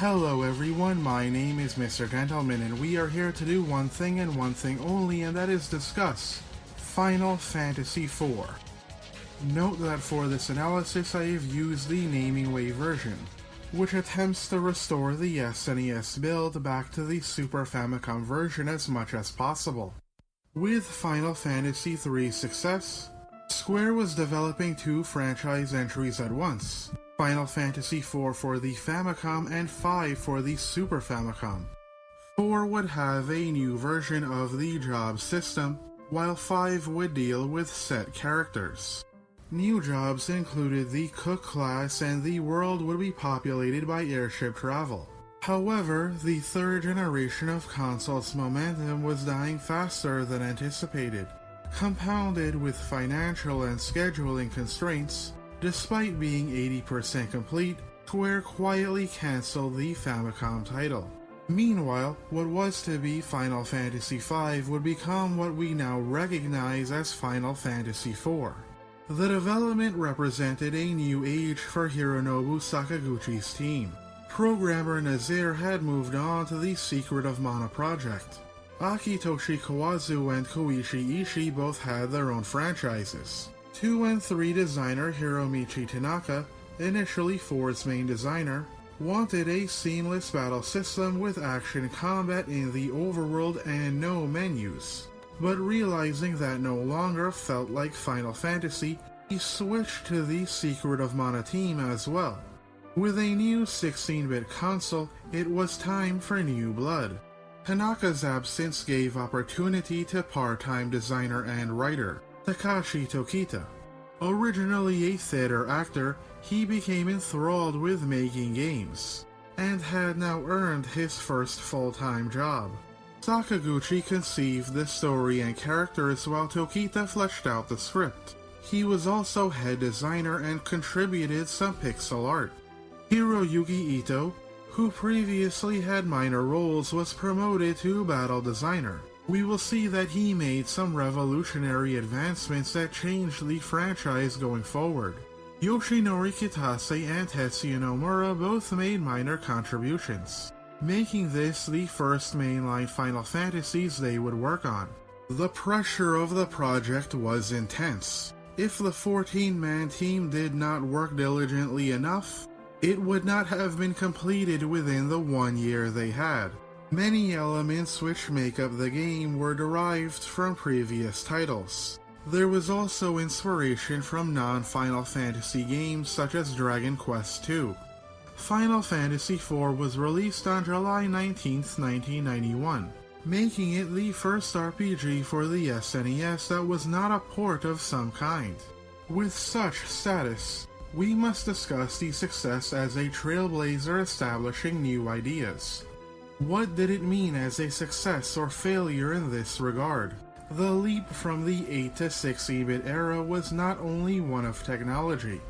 Hello everyone, my name is Mr. Gentleman and we are here to do one thing and one thing only, and that is discuss Final Fantasy IV. Note that for this analysis I have used the Naming Way version, which attempts to restore the SNES build back to the Super Famicom version as much as possible. With Final Fantasy III's success, Square was developing two franchise entries at once, Final Fantasy IV for the Famicom and V for the Super Famicom. 4 would have a new version of the job system, while 5 would deal with set characters. New jobs included the Cook class, and the world would be populated by airship travel. However, the third generation of consoles' momentum was dying faster than anticipated. Compounded with financial and scheduling constraints, despite being 80% complete, Square quietly cancelled the Famicom title. Meanwhile, what was to be Final Fantasy V would become what we now recognize as Final Fantasy IV. The development represented a new age for Hironobu Sakaguchi's team. Programmer Nazir had moved on to the Secret of Mana project. Akitoshi Kawazu and Koichi Ishii both had their own franchises. 2 and 3 designer Hiromichi Tanaka, initially 4's main designer, wanted a seamless battle system with action combat in the overworld and no menus. But realizing that no longer felt like Final Fantasy, he switched to the Secret of Mana team as well. With a new 16-bit console, it was time for new blood. Tanaka's absence gave opportunity to part-time designer and writer Takashi Tokita. Originally a theater actor, he became enthralled with making games, and had now earned his first full-time job. Sakaguchi conceived the story and characters while Tokita fleshed out the script. He was also head designer and contributed some pixel art. Hiroyuki Ito, who previously had minor roles, was promoted to battle designer. We will see that he made some revolutionary advancements that changed the franchise going forward. Yoshinori Kitase and Tetsuya Nomura both made minor contributions, making this the first mainline Final Fantasies they would work on. The pressure of the project was intense. If the 14-man team did not work diligently enough, it would not have been completed within the 1 year they had. Many elements which make up the game were derived from previous titles. There was also inspiration from non-Final Fantasy games such as Dragon Quest II. Final Fantasy IV was released on July 19, 1991, making it the first RPG for the SNES that was not a port of some kind. With such status, we must discuss the success as a trailblazer establishing new ideas. What did it mean as a success or failure in this regard? The leap from the 8 to 16-bit era was not only one of technology,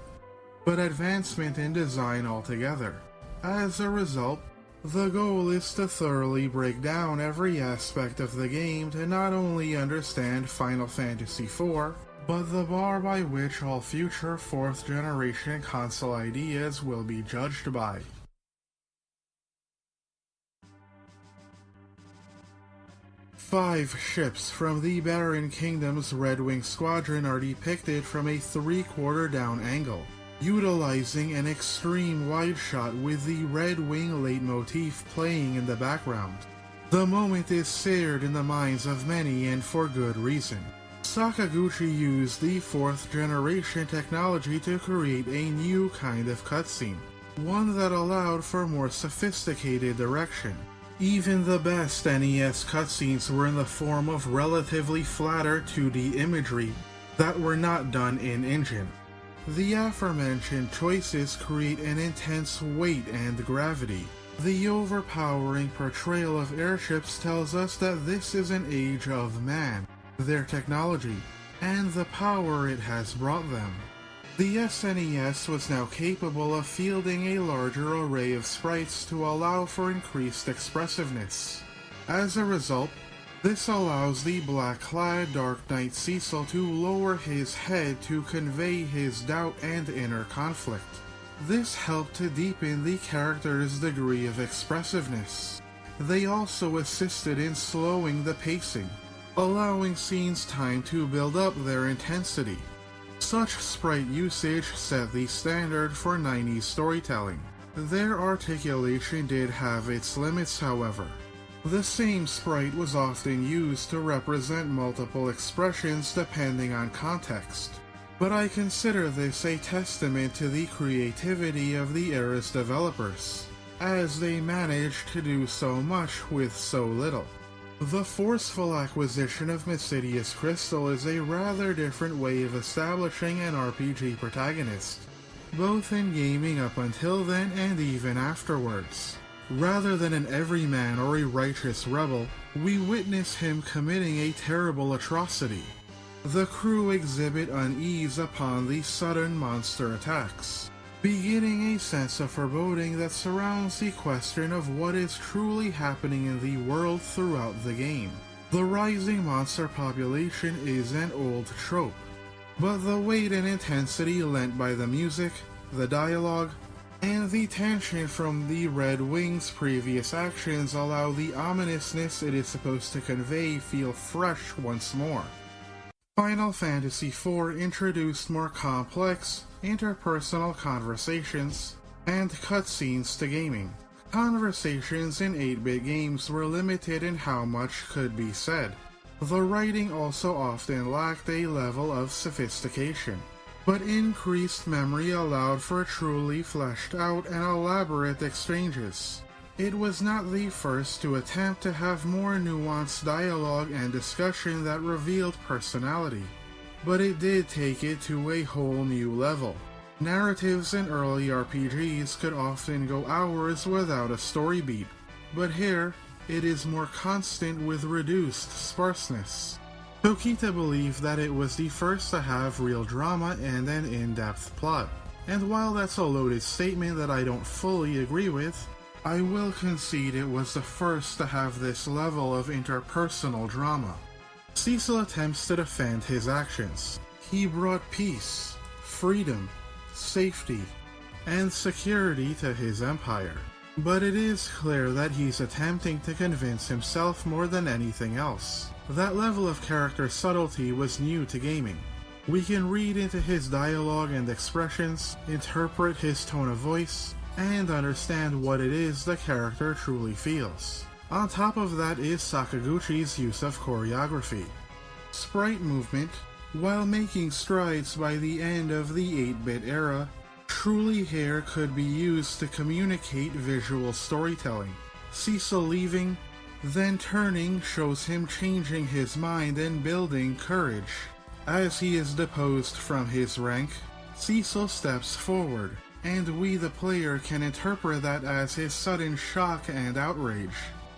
but advancement in design altogether. As a result, the goal is to thoroughly break down every aspect of the game to not only understand Final Fantasy IV, but the bar by which all future 4th generation console ideas will be judged by. 5 ships from the Barren Kingdom's Red Wing Squadron are depicted from a 3/4 down angle, utilizing an extreme wide shot with the Red Wing leitmotif playing in the background. The moment is seared in the minds of many, and for good reason. Sakaguchi used the 4th generation technology to create a new kind of cutscene, one that allowed for more sophisticated direction. Even the best NES cutscenes were in the form of relatively flatter 2D imagery that were not done in-engine. The aforementioned choices create an intense weight and gravity. The overpowering portrayal of airships tells us that this is an age of man, their technology, and the power it has brought them. The SNES was now capable of fielding a larger array of sprites to allow for increased expressiveness. As a result, this allows the black-clad Dark Knight Cecil to lower his head to convey his doubt and inner conflict. This helped to deepen the character's degree of expressiveness. They also assisted in slowing the pacing, allowing scenes time to build up their intensity. Such sprite usage set the standard for 90s storytelling. Their articulation did have its limits, however. The same sprite was often used to represent multiple expressions depending on context. But I consider this a testament to the creativity of the era's developers, as they managed to do so much with so little. The forceful acquisition of Mysidius Crystal is a rather different way of establishing an RPG protagonist, both in gaming up until then and even afterwards. Rather than an everyman or a righteous rebel, we witness him committing a terrible atrocity. The crew exhibit unease upon the sudden monster attacks, beginning a sense of foreboding that surrounds the question of what is truly happening in the world throughout the game. The rising monster population is an old trope, but the weight and intensity lent by the music, the dialogue, and the tension from the Red Wing's previous actions allow the ominousness it is supposed to convey feel fresh once more. Final Fantasy IV introduced more complex, interpersonal conversations and cutscenes to gaming. Conversations in 8-bit games were limited in how much could be said. The writing also often lacked a level of sophistication, but increased memory allowed for truly fleshed out and elaborate exchanges. It was not the first to attempt to have more nuanced dialogue and discussion that revealed personality, but it did take it to a whole new level. Narratives in early RPGs could often go hours without a story beat, but here, it is more constant with reduced sparseness. Tokita believed that it was the first to have real drama and an in-depth plot, and while that's a loaded statement that I don't fully agree with, I will concede it was the first to have this level of interpersonal drama. Cecil attempts to defend his actions. He brought peace, freedom, safety, and security to his empire. But it is clear that he's attempting to convince himself more than anything else. That level of character subtlety was new to gaming. We can read into his dialogue and expressions, interpret his tone of voice, and understand what it is the character truly feels. On top of that is Sakaguchi's use of choreography. Sprite movement, while making strides by the end of the 8-bit era, truly here could be used to communicate visual storytelling. Cecil leaving, then turning shows him changing his mind and building courage. As he is deposed from his rank, Cecil steps forward, and we the player can interpret that as his sudden shock and outrage.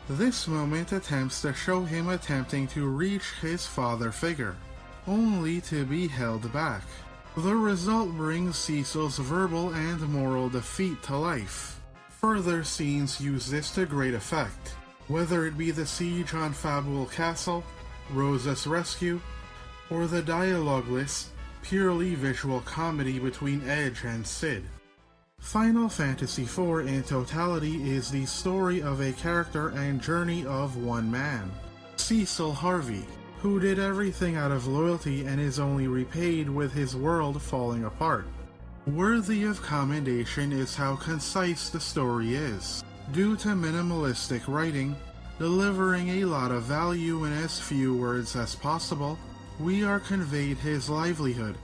This moment attempts to show him attempting to reach his father figure, only to be held back. The result brings Cecil's verbal and moral defeat to life. Further scenes use this to great effect, whether it be the siege on Fabul Castle, Rosa's rescue, or the dialogueless, purely visual comedy between Edge and Cid. Final Fantasy IV in totality is the story of a character and journey of one man, Cecil Harvey, who did everything out of loyalty and is only repaid with his world falling apart. Worthy of commendation is how concise the story is. Due to minimalistic writing, delivering a lot of value in as few words as possible, we are conveyed his livelihood,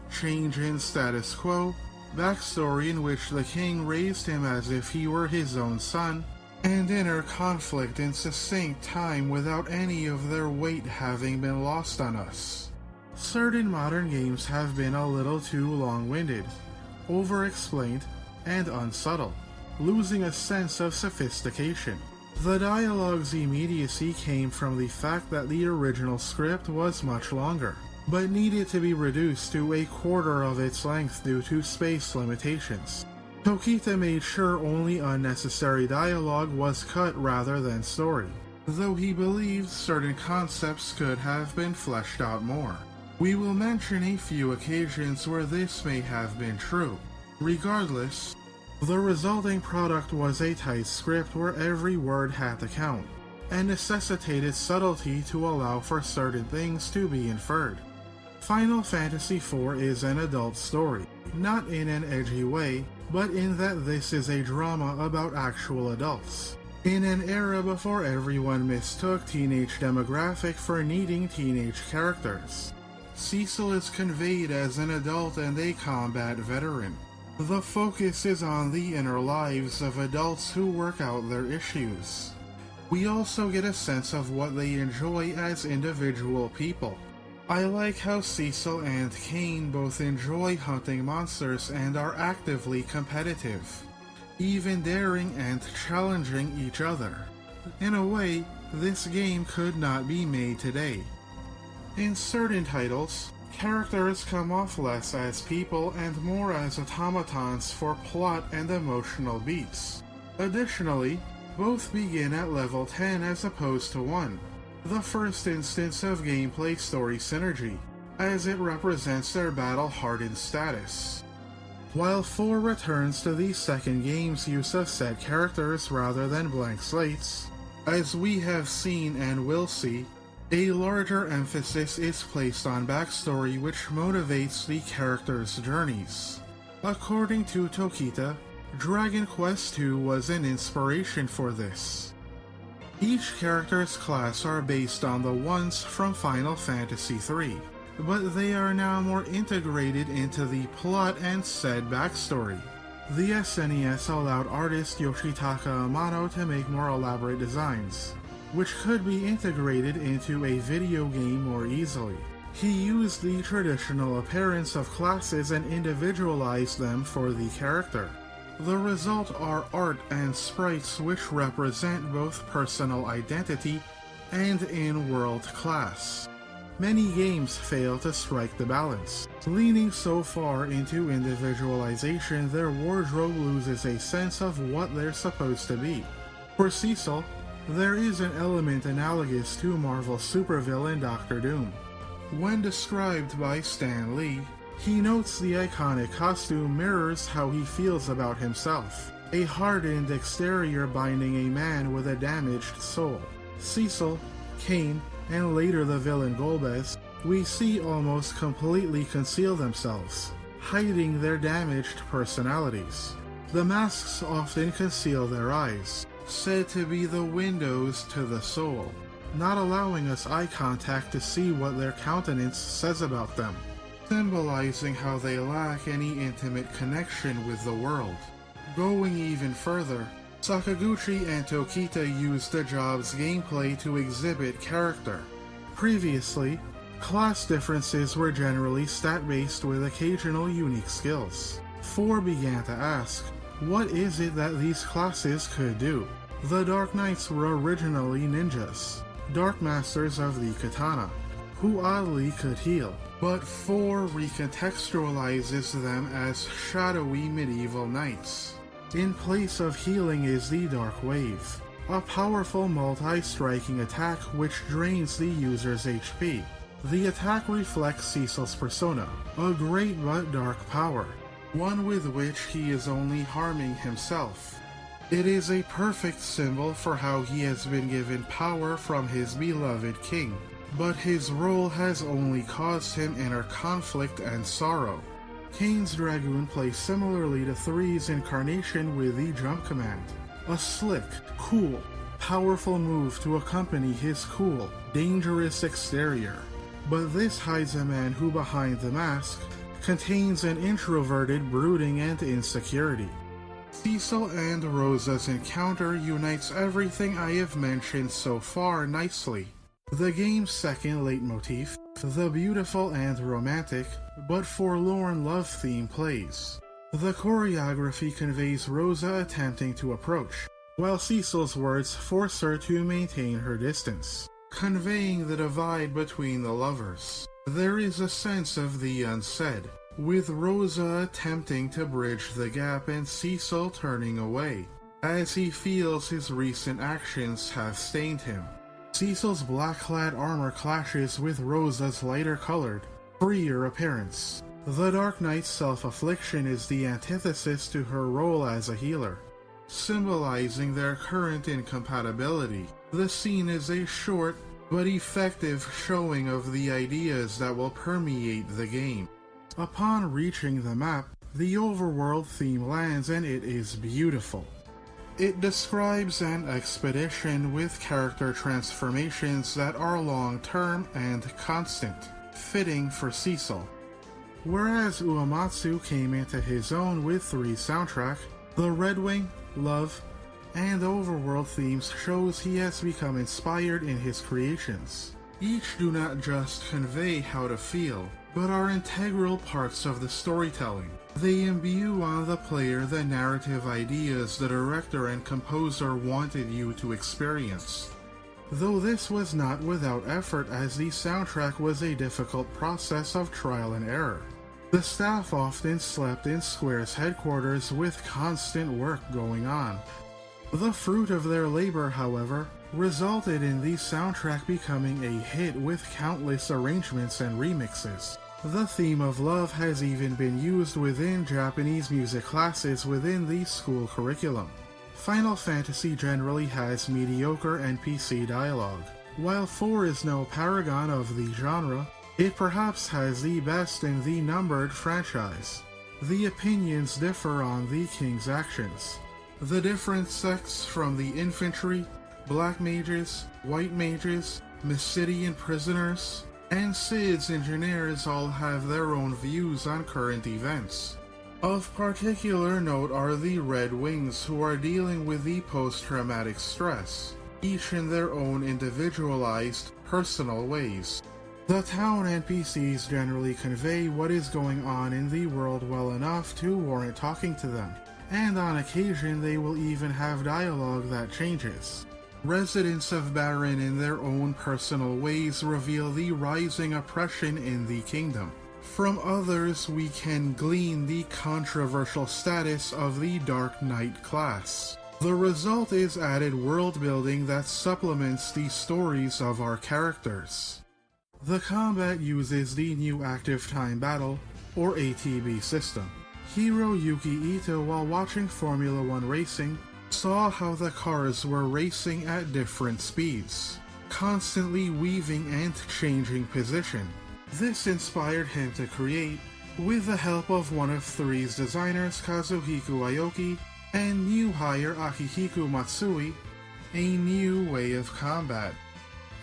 change in status quo, backstory in which the king raised him as if he were his own son, and inner conflict in succinct time without any of their weight having been lost on us. Certain modern games have been a little too long-winded, over-explained, and unsubtle, losing a sense of sophistication. The dialogue's immediacy came from the fact that the original script was much longer, but needed to be reduced to a quarter of its length due to space limitations. Tokita made sure only unnecessary dialogue was cut rather than story, though he believes certain concepts could have been fleshed out more. We will mention a few occasions where this may have been true. Regardless, the resulting product was a tight script where every word had to count, and necessitated subtlety to allow for certain things to be inferred. Final Fantasy IV is an adult story, not in an edgy way, but in that this is a drama about actual adults. In an era before everyone mistook teenage demographic for needing teenage characters, Cecil is conveyed as an adult and a combat veteran. The focus is on the inner lives of adults who work out their issues. We also get a sense of what they enjoy as individual people. I like how Cecil and Kain both enjoy hunting monsters and are actively competitive, even daring and challenging each other. In a way, this game could not be made today. In certain titles, characters come off less as people and more as automatons for plot and emotional beats. Additionally, both begin at level 10 as opposed to 1, the first instance of gameplay story synergy, as it represents their battle-hardened status. While 4 returns to the second game's use of set characters rather than blank slates, as we have seen and will see, a larger emphasis is placed on backstory which motivates the characters' journeys. According to Tokita, Dragon Quest II was an inspiration for this. Each character's class are based on the ones from Final Fantasy III, but they are now more integrated into the plot and said backstory. The SNES allowed artist Yoshitaka Amano to make more elaborate designs, which could be integrated into a video game more easily. He used the traditional appearance of classes and individualized them for the character. The result are art and sprites which represent both personal identity and in-world class. Many games fail to strike the balance. Leaning so far into individualization, their wardrobe loses a sense of what they're supposed to be. For Cecil, there is an element analogous to Marvel's supervillain Doctor Doom. When described by Stan Lee, he notes the iconic costume mirrors how he feels about himself, a hardened exterior binding a man with a damaged soul. Cecil, Kain, and later the villain Golbez, we see almost completely conceal themselves, hiding their damaged personalities. The masks often conceal their eyes, said to be the windows to the soul, not allowing us eye contact to see what their countenance says about them, symbolizing how they lack any intimate connection with the world. Going even further, Sakaguchi and Tokita used the job's gameplay to exhibit character. Previously, class differences were generally stat-based with occasional unique skills. 4 began to ask, what is it that these classes could do? The Dark Knights were originally ninjas, Dark Masters of the Katana, who oddly could heal, but 4 recontextualizes them as shadowy medieval knights. In place of healing is the Dark Wave, a powerful multi-striking attack which drains the user's HP. The attack reflects Cecil's persona, a great but dark power, one with which he is only harming himself. It is a perfect symbol for how he has been given power from his beloved king, but his role has only caused him inner conflict and sorrow. Kain's Dragoon plays similarly to 3's incarnation with the jump command, a slick, cool, powerful move to accompany his cool, dangerous exterior. But this hides a man who behind the mask contains an introverted brooding and insecurity. Cecil and Rosa's encounter unites everything I have mentioned so far nicely. The game's second leitmotif, the beautiful and romantic, but forlorn love theme plays. The choreography conveys Rosa attempting to approach, while Cecil's words force her to maintain her distance, conveying the divide between the lovers. There is a sense of the unsaid, with Rosa attempting to bridge the gap and Cecil turning away, as he feels his recent actions have stained him. Cecil's black-clad armor clashes with Rosa's lighter-colored, freer appearance, The Dark Knight's self-affliction is the antithesis to her role as a healer, symbolizing their current incompatibility. The scene is a short but effective showing of the ideas that will permeate the game. Upon reaching the map, the overworld theme lands and it is beautiful. It describes an expedition with character transformations that are long-term and constant, fitting for Cecil. Whereas Uematsu came into his own with 3 soundtrack, the Red Wing, Love, and Overworld themes shows he has become inspired in his creations. Each do not just convey how to feel, but are integral parts of the storytelling. They imbue on the player the narrative ideas the director and composer wanted you to experience. Though this was not without effort, as the soundtrack was a difficult process of trial and error. The staff often slept in Square's headquarters with constant work going on. The fruit of their labor, however, resulted in the soundtrack becoming a hit with countless arrangements and remixes. The theme of love has even been used within Japanese music classes within the school curriculum. Final Fantasy generally has mediocre NPC dialogue. While 4 is no paragon of the genre, it perhaps has the best in the numbered franchise. The opinions differ on the king's actions. The different sects from the infantry, black mages, white mages, Mysidian prisoners, and Cid's engineers all have their own views on current events. Of particular note are the Red Wings, who are dealing with the post-traumatic stress, each in their own individualized, personal ways. The town NPCs generally convey what is going on in the world well enough to warrant talking to them, and on occasion they will even have dialogue that changes. Residents of Baron in their own personal ways reveal the rising oppression in the kingdom. From others we can glean the controversial status of the Dark Knight class. The result is added world building that supplements the stories of our characters. The combat uses the new Active Time Battle, or ATB system. Hiroyuki Ito, while watching Formula 1 racing, saw how the cars were racing at different speeds, constantly weaving and changing position. This inspired him to create, with the help of one of 3's designers, Kazuhiko Aoki, and new hire Akihiko Matsui, a new way of combat.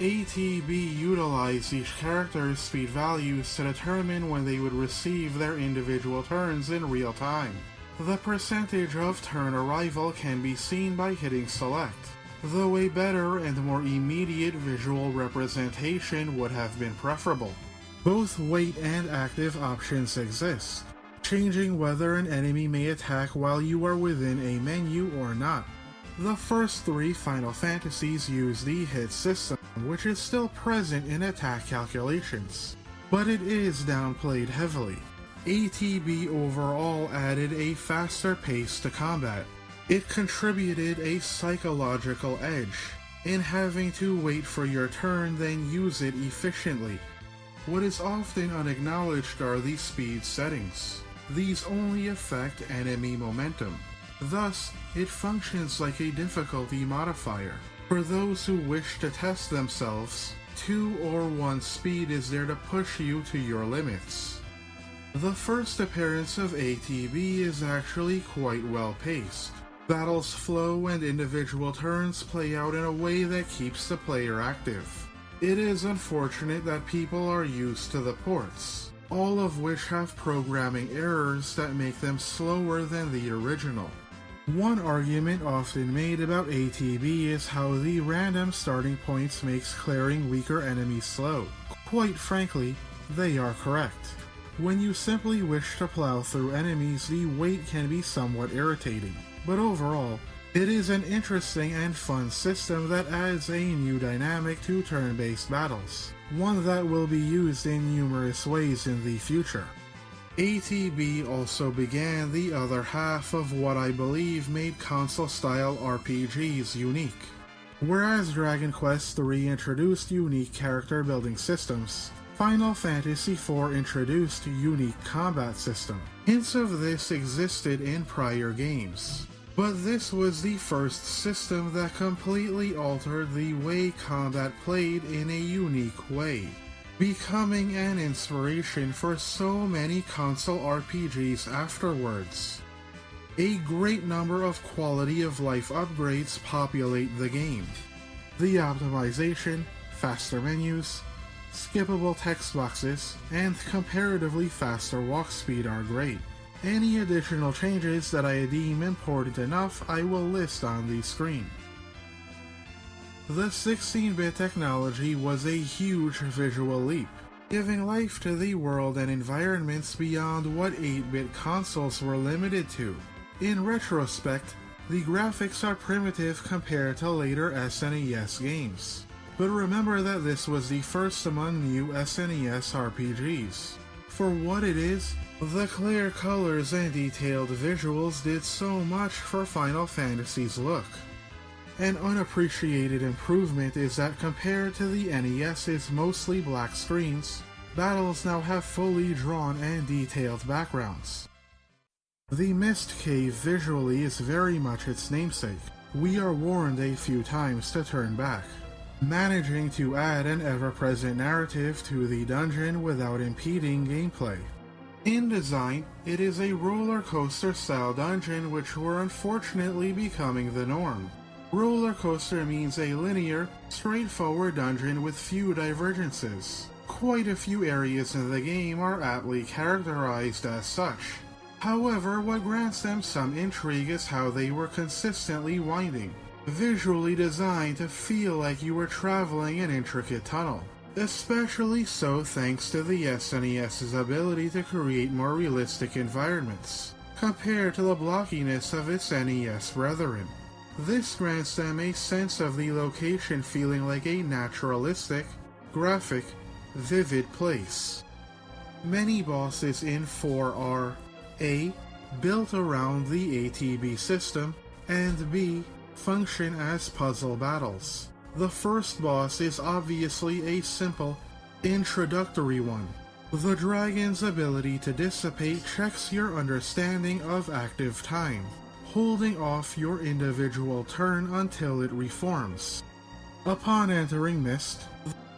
ATB utilized each character's speed values to determine when they would receive their individual turns in real time. The percentage of turn arrival can be seen by hitting select, though a better and more immediate visual representation would have been preferable. Both wait and active options exist, changing whether an enemy may attack while you are within a menu or not. The first 3 Final Fantasies use the hit system, which is still present in attack calculations, but it is downplayed heavily. ATB overall added a faster pace to combat. It contributed a psychological edge in having to wait for your turn then use it efficiently. What is often unacknowledged are the speed settings. These only affect enemy momentum. Thus, it functions like a difficulty modifier. For those who wish to test themselves, 2 or 1 speed is there to push you to your limits. The first appearance of ATB is actually quite well paced. Battles flow and individual turns play out in a way that keeps the player active. It is unfortunate that people are used to the ports, all of which have programming errors that make them slower than the original. One argument often made about ATB is how the random starting points makes clearing weaker enemies slow. Quite frankly, they are correct. When you simply wish to plow through enemies, the wait can be somewhat irritating. But overall, it is an interesting and fun system that adds a new dynamic to turn-based battles, one that will be used in numerous ways in the future. ATB also began the other half of what I believe made console-style RPGs unique. Whereas Dragon Quest III introduced unique character-building systems, Final Fantasy IV introduced a unique combat system. Hints of this existed in prior games, but this was the first system that completely altered the way combat played in a unique way, becoming an inspiration for so many console RPGs afterwards. A great number of quality of life upgrades populate the game. The optimization, faster menus, skippable text boxes, and comparatively faster walk speed are great. Any additional changes that I deem important enough I will list on the screen. The 16-bit technology was a huge visual leap, giving life to the world and environments beyond what 8-bit consoles were limited to. In retrospect, the graphics are primitive compared to later SNES games, but remember that this was the first among new SNES RPGs. For what it is, the clear colors and detailed visuals did so much for Final Fantasy's look. An unappreciated improvement is that compared to the NES's mostly black screens, battles now have fully drawn and detailed backgrounds. The Mist Cave visually is very much its namesake. We are warned a few times to turn back, managing to add an ever-present narrative to the dungeon without impeding gameplay. In design, it is a roller coaster style dungeon which were unfortunately becoming the norm. Roller coaster means a linear, straightforward dungeon with few divergences. Quite a few areas in the game are aptly characterized as such. However, what grants them some intrigue is how they were consistently winding, visually designed to feel like you were traveling an intricate tunnel. Especially so thanks to the SNES's ability to create more realistic environments, compared to the blockiness of its NES brethren. This grants them a sense of the location feeling like a naturalistic, graphic, vivid place. Many bosses in 4 are A. built around the ATB system, and B. function as puzzle battles. The first boss is obviously a simple, introductory one. The dragon's ability to dissipate checks your understanding of active time, holding off your individual turn until it reforms. Upon entering Mist,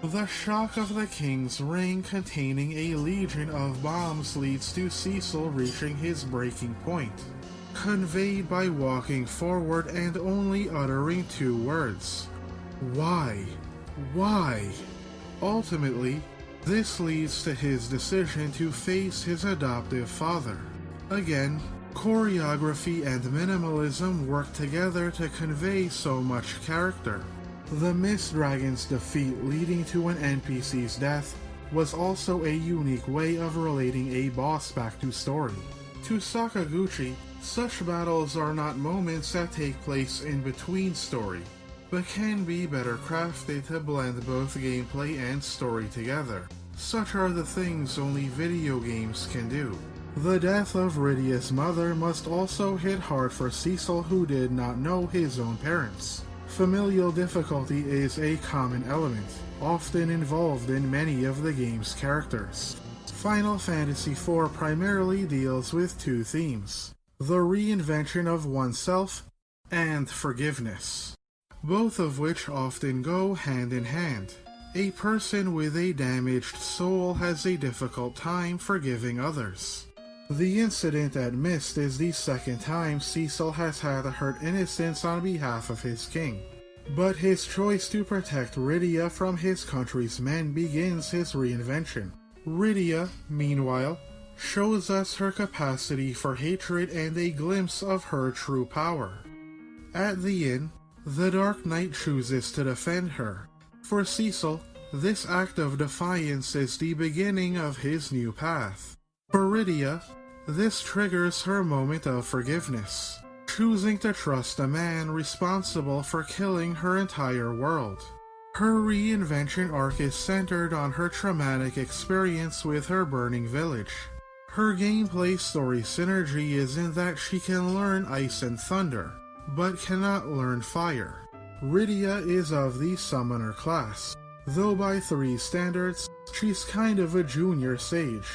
the shock of the King's Ring containing a legion of bombs leads to Cecil reaching his breaking point, conveyed by walking forward and only uttering 2 words. Why? Why? Ultimately, this leads to his decision to face his adoptive father. Again, choreography and minimalism work together to convey so much character. The Mist Dragon's defeat leading to an NPC's death was also a unique way of relating a boss back to story. To Sakaguchi, such battles are not moments that take place in between story, but can be better crafted to blend both gameplay and story together. Such are the things only video games can do. The death of Rydia's mother must also hit hard for Cecil, who did not know his own parents. Familial difficulty is a common element, often involved in many of the game's characters. Final Fantasy IV primarily deals with 2 themes: the reinvention of oneself and forgiveness, both of which often go hand in hand. A person with a damaged soul has a difficult time forgiving others. The incident at Mist is the second time Cecil has had to hurt innocents on behalf of his king, but his choice to protect Rydia from his country's men begins his reinvention. Rydia, meanwhile, shows us her capacity for hatred and a glimpse of her true power. At the inn, the Dark Knight chooses to defend her. For Cecil, this act of defiance is the beginning of his new path. For Rydia, this triggers her moment of forgiveness, choosing to trust a man responsible for killing her entire world. Her reinvention arc is centered on her traumatic experience with her burning village. Her gameplay story synergy is in that she can learn ice and thunder, but cannot learn fire. Rydia is of the summoner class, though by 3 standards, she's kind of a junior sage.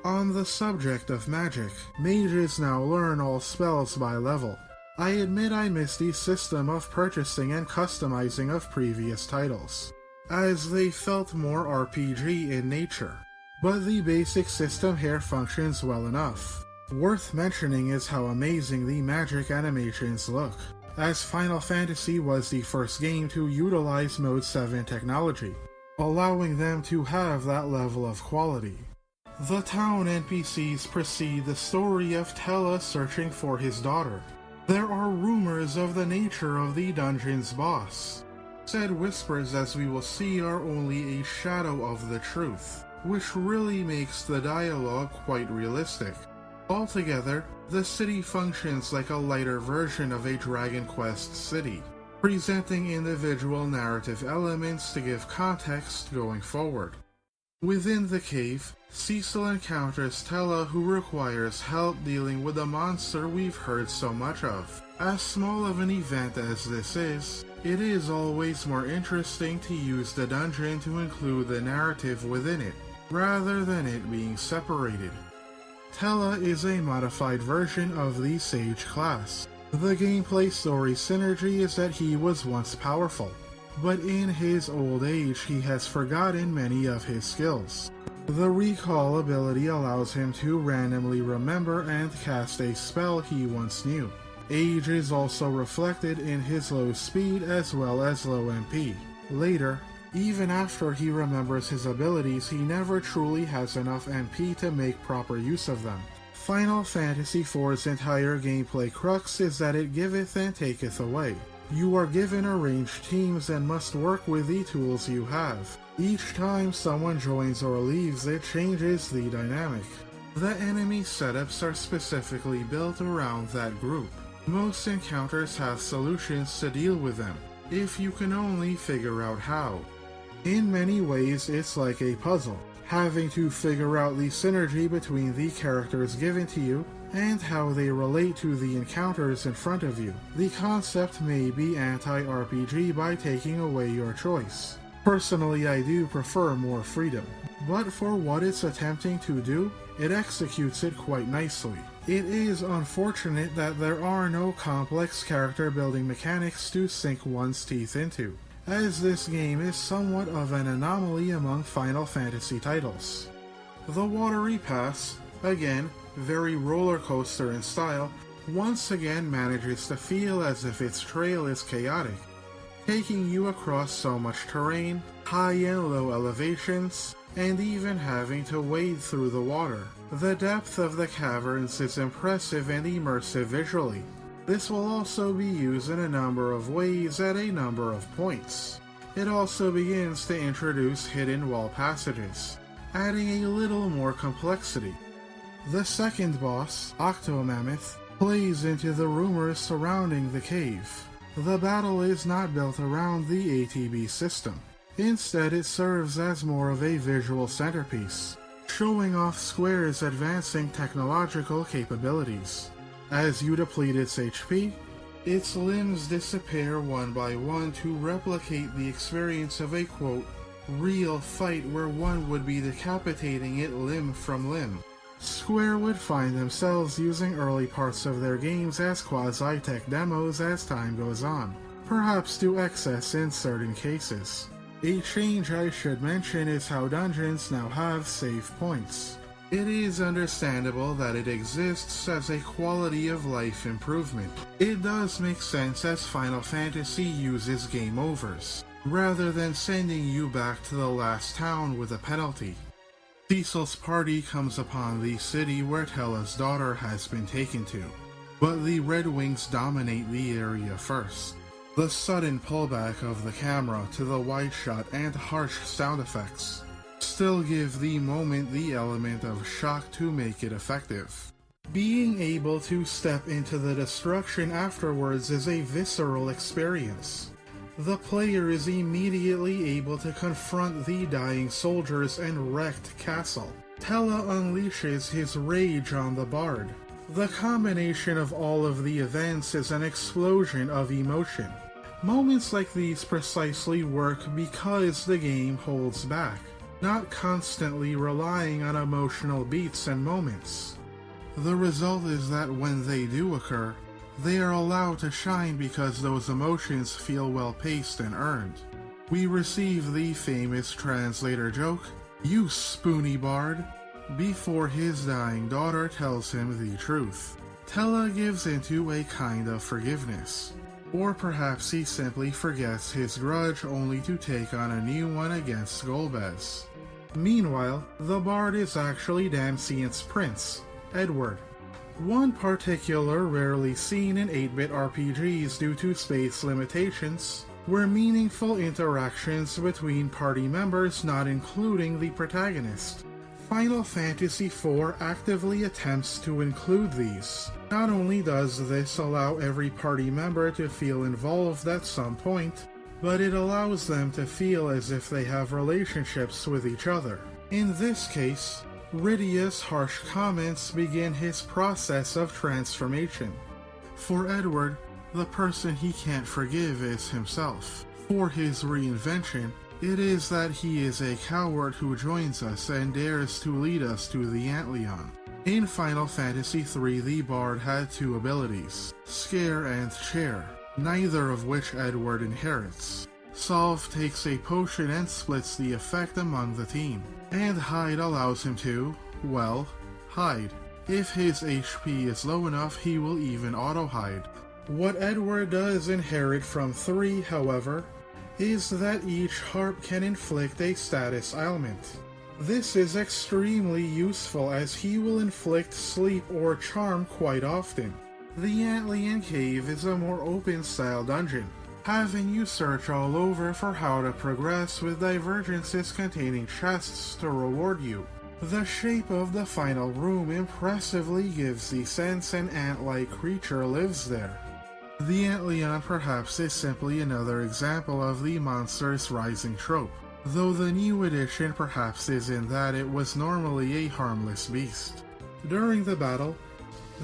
On the subject of magic, mages now learn all spells by level. I admit I miss the system of purchasing and customizing of previous titles, as they felt more RPG in nature, but the basic system here functions well enough. Worth mentioning is how amazing the magic animations look, as Final Fantasy was the first game to utilize Mode 7 technology, allowing them to have that level of quality. The town NPCs precede the story of Tella searching for his daughter. There are rumors of the nature of the dungeon's boss. Said whispers, as we will see, are only a shadow of the truth, which really makes the dialogue quite realistic. Altogether, the city functions like a lighter version of a Dragon Quest city, presenting individual narrative elements to give context going forward. Within the cave, Cecil encounters Tella, who requires help dealing with the monster we've heard so much of. As small of an event as this is, it is always more interesting to use the dungeon to include the narrative within it, rather than it being separated. Tella is a modified version of the Sage class. The gameplay story synergy is that he was once powerful, but in his old age he has forgotten many of his skills. The recall ability allows him to randomly remember and cast a spell he once knew. Age is also reflected in his low speed as well as low MP. Later, even after he remembers his abilities, he never truly has enough MP to make proper use of them. Final Fantasy IV's entire gameplay crux is that it giveth and taketh away. You are given arranged teams and must work with the tools you have. Each time someone joins or leaves, it changes the dynamic. The enemy setups are specifically built around that group. Most encounters have solutions to deal with them, if you can only figure out how. In many ways, it's like a puzzle, having to figure out the synergy between the characters given to you and how they relate to the encounters in front of you. The concept may be anti-RPG by taking away your choice. Personally, I do prefer more freedom, but for what it's attempting to do, it executes it quite nicely. It is unfortunate that there are no complex character building mechanics to sink one's teeth into, as this game is somewhat of an anomaly among Final Fantasy titles. The Watery Pass, again, very roller coaster in style, once again manages to feel as if its trail is chaotic, taking you across so much terrain, high and low elevations, and even having to wade through the water. The depth of the caverns is impressive and immersive visually. This will also be used in a number of ways at a number of points. It also begins to introduce hidden wall passages, adding a little more complexity. The second boss, Octomammoth, plays into the rumors surrounding the cave. The battle is not built around the ATB system. Instead, it serves as more of a visual centerpiece, showing off Square's advancing technological capabilities. As you deplete its HP, its limbs disappear one by one to replicate the experience of a, quote, real fight where one would be decapitating it limb from limb. Square would find themselves using early parts of their games as quasi-tech demos as time goes on, perhaps to excess in certain cases. A change I should mention is how dungeons now have save points. It is understandable that it exists as a quality of life improvement. It does make sense as Final Fantasy uses game overs, rather than sending you back to the last town with a penalty. Cecil's party comes upon the city where Tella's daughter has been taken to, but the Red Wings dominate the area first. The sudden pullback of the camera to the wide shot and harsh sound effects still give the moment the element of shock to make it effective. Being able to step into the destruction afterwards is a visceral experience. The player is immediately able to confront the dying soldiers and wrecked castle. Tella unleashes his rage on the bard. The combination of all of the events is an explosion of emotion. Moments like these precisely work because the game holds back, not constantly relying on emotional beats and moments. The result is that when they do occur, they are allowed to shine because those emotions feel well paced and earned. We receive the famous translator joke, "You spoony bard," before his dying daughter tells him the truth. Tella gives into a kind of forgiveness. Or perhaps he simply forgets his grudge only to take on a new one against Golbez. Meanwhile, the bard is actually Damcient's prince, Edward. One particular rarely seen in 8-bit RPGs due to space limitations were meaningful interactions between party members not including the protagonist. Final Fantasy IV actively attempts to include these. Not only does this allow every party member to feel involved at some point, but it allows them to feel as if they have relationships with each other. In this case, Rydia's harsh comments begin his process of transformation. For Edward, the person he can't forgive is himself. For his reinvention, it is that he is a coward who joins us and dares to lead us to the Antlion. In Final Fantasy III, the Bard had two abilities, Scare and Cheer, neither of which Edward inherits. Solve takes a potion and splits the effect among the team, and Hide allows him to, well, hide. If his HP is low enough, he will even auto-hide. What Edward does inherit from 3, however, is that each harp can inflict a status ailment. This is extremely useful as he will inflict sleep or charm quite often. The Antlion Cave is a more open-style dungeon, having you search all over for how to progress with divergences containing chests to reward you. The shape of the final room impressively gives the sense an ant-like creature lives there. The Antlion perhaps is simply another example of the monsters rising trope, though the new edition perhaps is in that it was normally a harmless beast. During the battle,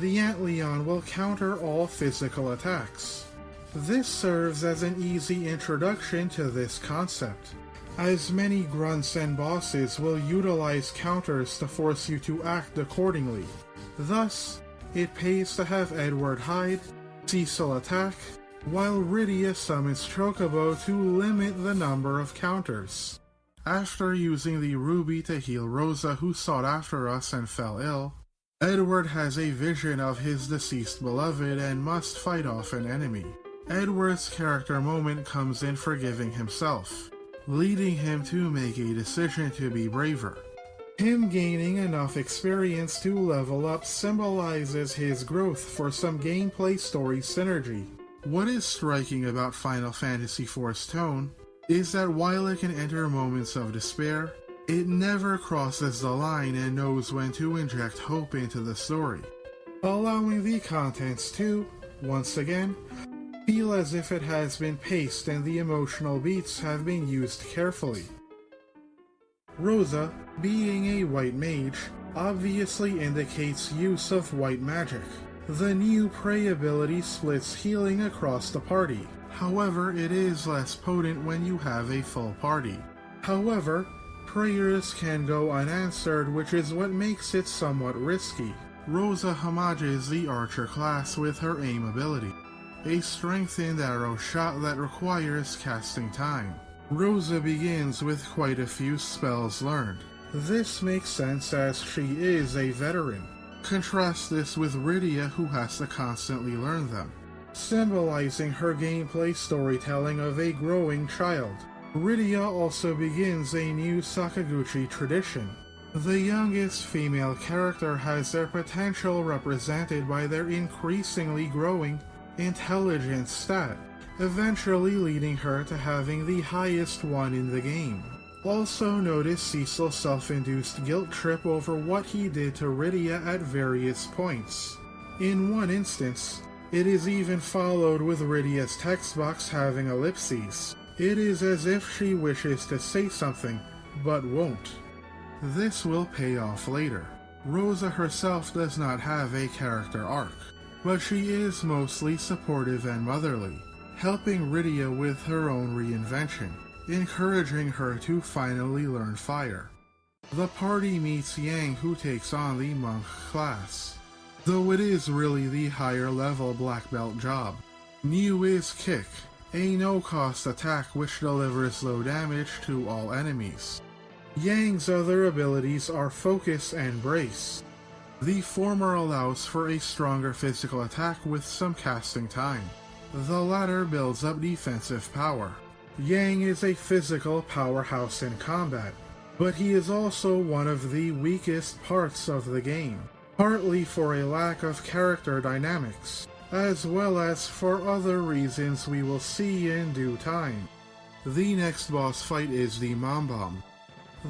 the Antlion will counter all physical attacks. This serves as an easy introduction to this concept, as many grunts and bosses will utilize counters to force you to act accordingly. Thus, it pays to have Edward hide, Cecil attack, while Rydia summons Chocobo to limit the number of counters. After using the ruby to heal Rosa who sought after us and fell ill, Edward has a vision of his deceased beloved and must fight off an enemy. Edward's character moment comes in forgiving himself, leading him to make a decision to be braver. Him gaining enough experience to level up symbolizes his growth for some gameplay story synergy. What is striking about Final Fantasy IV's tone is that while it can enter moments of despair, it never crosses the line and knows when to inject hope into the story, allowing the contents to, once again, feel as if it has been paced and the emotional beats have been used carefully. Rosa, being a white mage, obviously indicates use of white magic. The new Prey ability splits healing across the party. However, it is less potent when you have a full party. However, prayers can go unanswered, which is what makes it somewhat risky. Rosa homages the archer class with her aim ability, a strengthened arrow shot that requires casting time. Rosa begins with quite a few spells learned. This makes sense as she is a veteran. Contrast this with Rydia who has to constantly learn them, symbolizing her gameplay storytelling of a growing child. Rydia also begins a new Sakaguchi tradition. The youngest female character has their potential represented by their increasingly growing intelligence stat, eventually leading her to having the highest one in the game. Also notice Cecil's self-induced guilt trip over what he did to Rydia at various points. In one instance, it is even followed with Rydia's text box having ellipses. It is as if she wishes to say something, but won't. This will pay off later. Rosa herself does not have a character arc, but she is mostly supportive and motherly. helping Rydia with her own reinvention, encouraging her to finally learn fire. The party meets Yang, who takes on the monk class, though it is really the higher level black belt job. New is Kick, a no-cost attack which delivers low damage to all enemies. Yang's other abilities are Focus and Brace. The former allows for a stronger physical attack with some casting time. The latter builds up defensive power. Yang is a physical powerhouse in combat, but he is also one of the weakest parts of the game, partly for a lack of character dynamics, as well as for other reasons we will see in due time. The next boss fight is the Mom Bomb.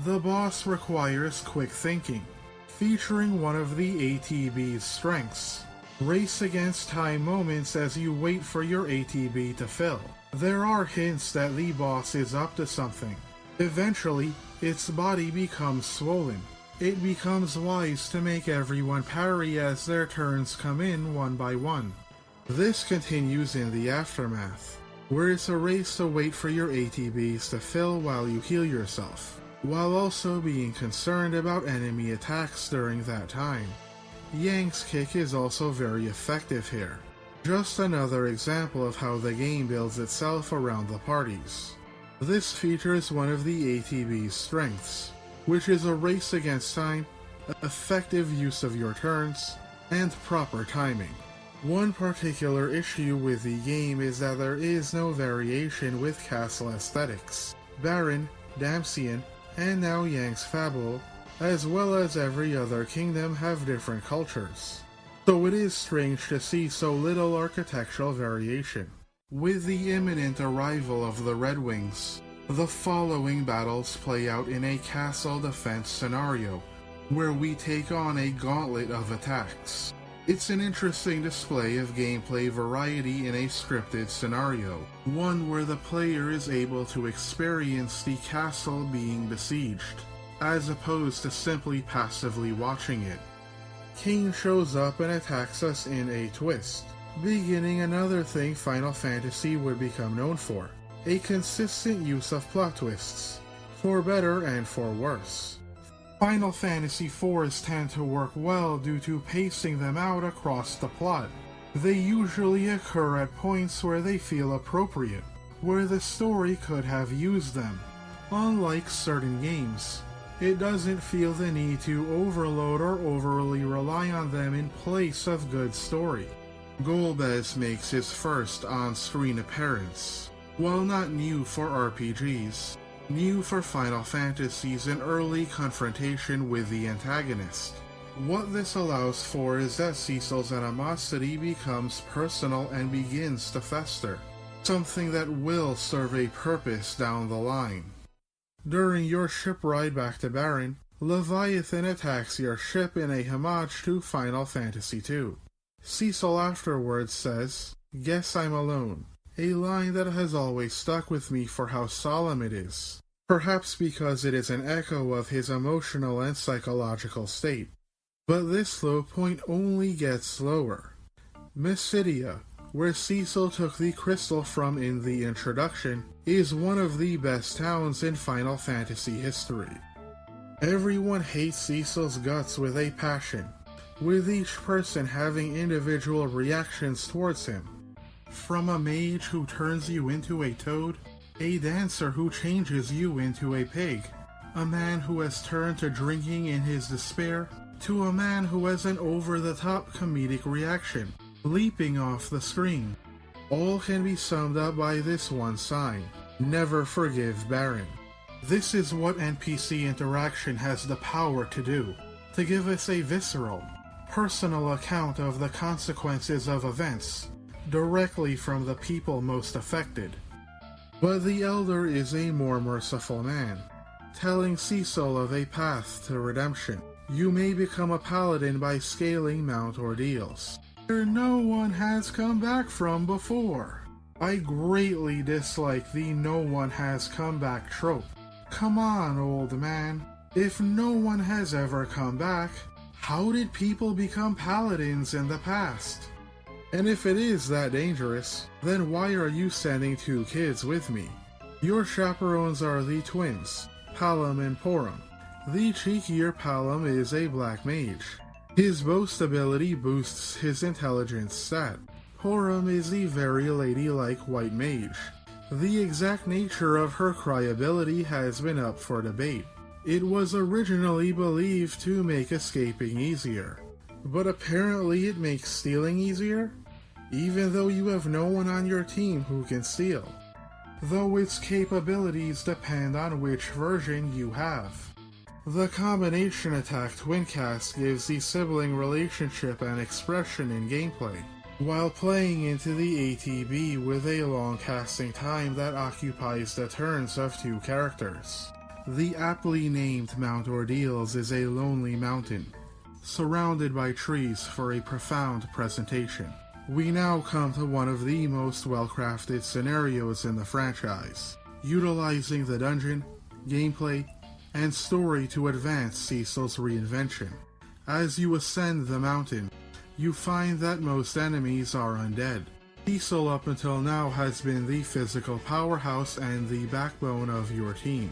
The boss requires quick thinking, featuring one of the ATB's strengths. Race against time moments as you wait for your ATB to fill. There are hints that the boss is up to something. Eventually, its body becomes swollen. It becomes wise to make everyone parry as their turns come in one by one. This continues in the aftermath, where it's a race to wait for your ATBs to fill while you heal yourself, while also being concerned about enemy attacks during that time. Yang's kick is also very effective here. Just another example of how the game builds itself around the parties. This features one of the ATB's strengths, which is a race against time, effective use of your turns, and proper timing. One particular issue with the game is that there is no variation with castle aesthetics. Baron, Damsian, and now Yang's Fabul, as well as every other kingdom, have different cultures. So it is strange to see so little architectural variation. With the imminent arrival of the Red Wings, the following battles play out in a castle defense scenario, where we take on a gauntlet of attacks. It's an interesting display of gameplay variety in a scripted scenario, one where the player is able to experience the castle being besieged, as opposed to simply passively watching it. Kane shows up and attacks us in a twist, beginning another thing Final Fantasy would become known for, a consistent use of plot twists, for better and for worse. Final Fantasy IVs tend to work well due to pacing them out across the plot. They usually occur at points where they feel appropriate, where the story could have used them. Unlike certain games, it doesn't feel the need to overload or overly rely on them in place of good story. Golbez makes his first on-screen appearance. While not new for RPGs, new for Final Fantasy's an early confrontation with the antagonist. What this allows for is that Cecil's animosity becomes personal and begins to fester, something that will serve a purpose down the line. During your ship ride back to Baron, Leviathan attacks your ship in a homage to Final Fantasy II. Cecil afterwards says, "Guess I'm alone," a line that has always stuck with me for how solemn it is, perhaps because it is an echo of his emotional and psychological state. But this low point only gets lower. Mysidia, where Cecil took the crystal from in the introduction, is one of the best towns in Final Fantasy history. Everyone hates Cecil's guts with a passion, with each person having individual reactions towards him. From a mage who turns you into a toad, a dancer who changes you into a pig, a man who has turned to drinking in his despair, to a man who has an over-the-top comedic reaction, leaping off the screen. All can be summed up by this one sign: never forgive Baron. This is what NPC interaction has the power to do, to give us a visceral, personal account of the consequences of events, directly from the people most affected. But the Elder is a more merciful man, telling Cecil of a path to redemption. You may become a paladin by scaling Mount Ordeals, where no one has come back from before. I greatly dislike the no one has come back trope. Come on, old man. If no one has ever come back, how did people become paladins in the past? And if it is that dangerous, then why are you sending 2 kids with me? Your chaperones are the twins, Palom and Porum. The cheekier Palom is a black mage. His boast ability boosts his intelligence stat. Porum is the very ladylike white mage. The exact nature of her cry ability has been up for debate. It was originally believed to make escaping easier, but apparently it makes stealing easier, even though you have no one on your team who can steal. Though its capabilities depend on which version you have. The combination attack Twincast gives the sibling relationship and expression in gameplay, while playing into the ATB with a long casting time that occupies the turns of 2 characters. The aptly named Mount Ordeals is a lonely mountain, surrounded by trees for a profound presentation. We now come to one of the most well-crafted scenarios in the franchise, utilizing the dungeon, gameplay, and story to advance Cecil's reinvention. As you ascend the mountain, you find that most enemies are undead. Cecil up until now has been the physical powerhouse and the backbone of your team.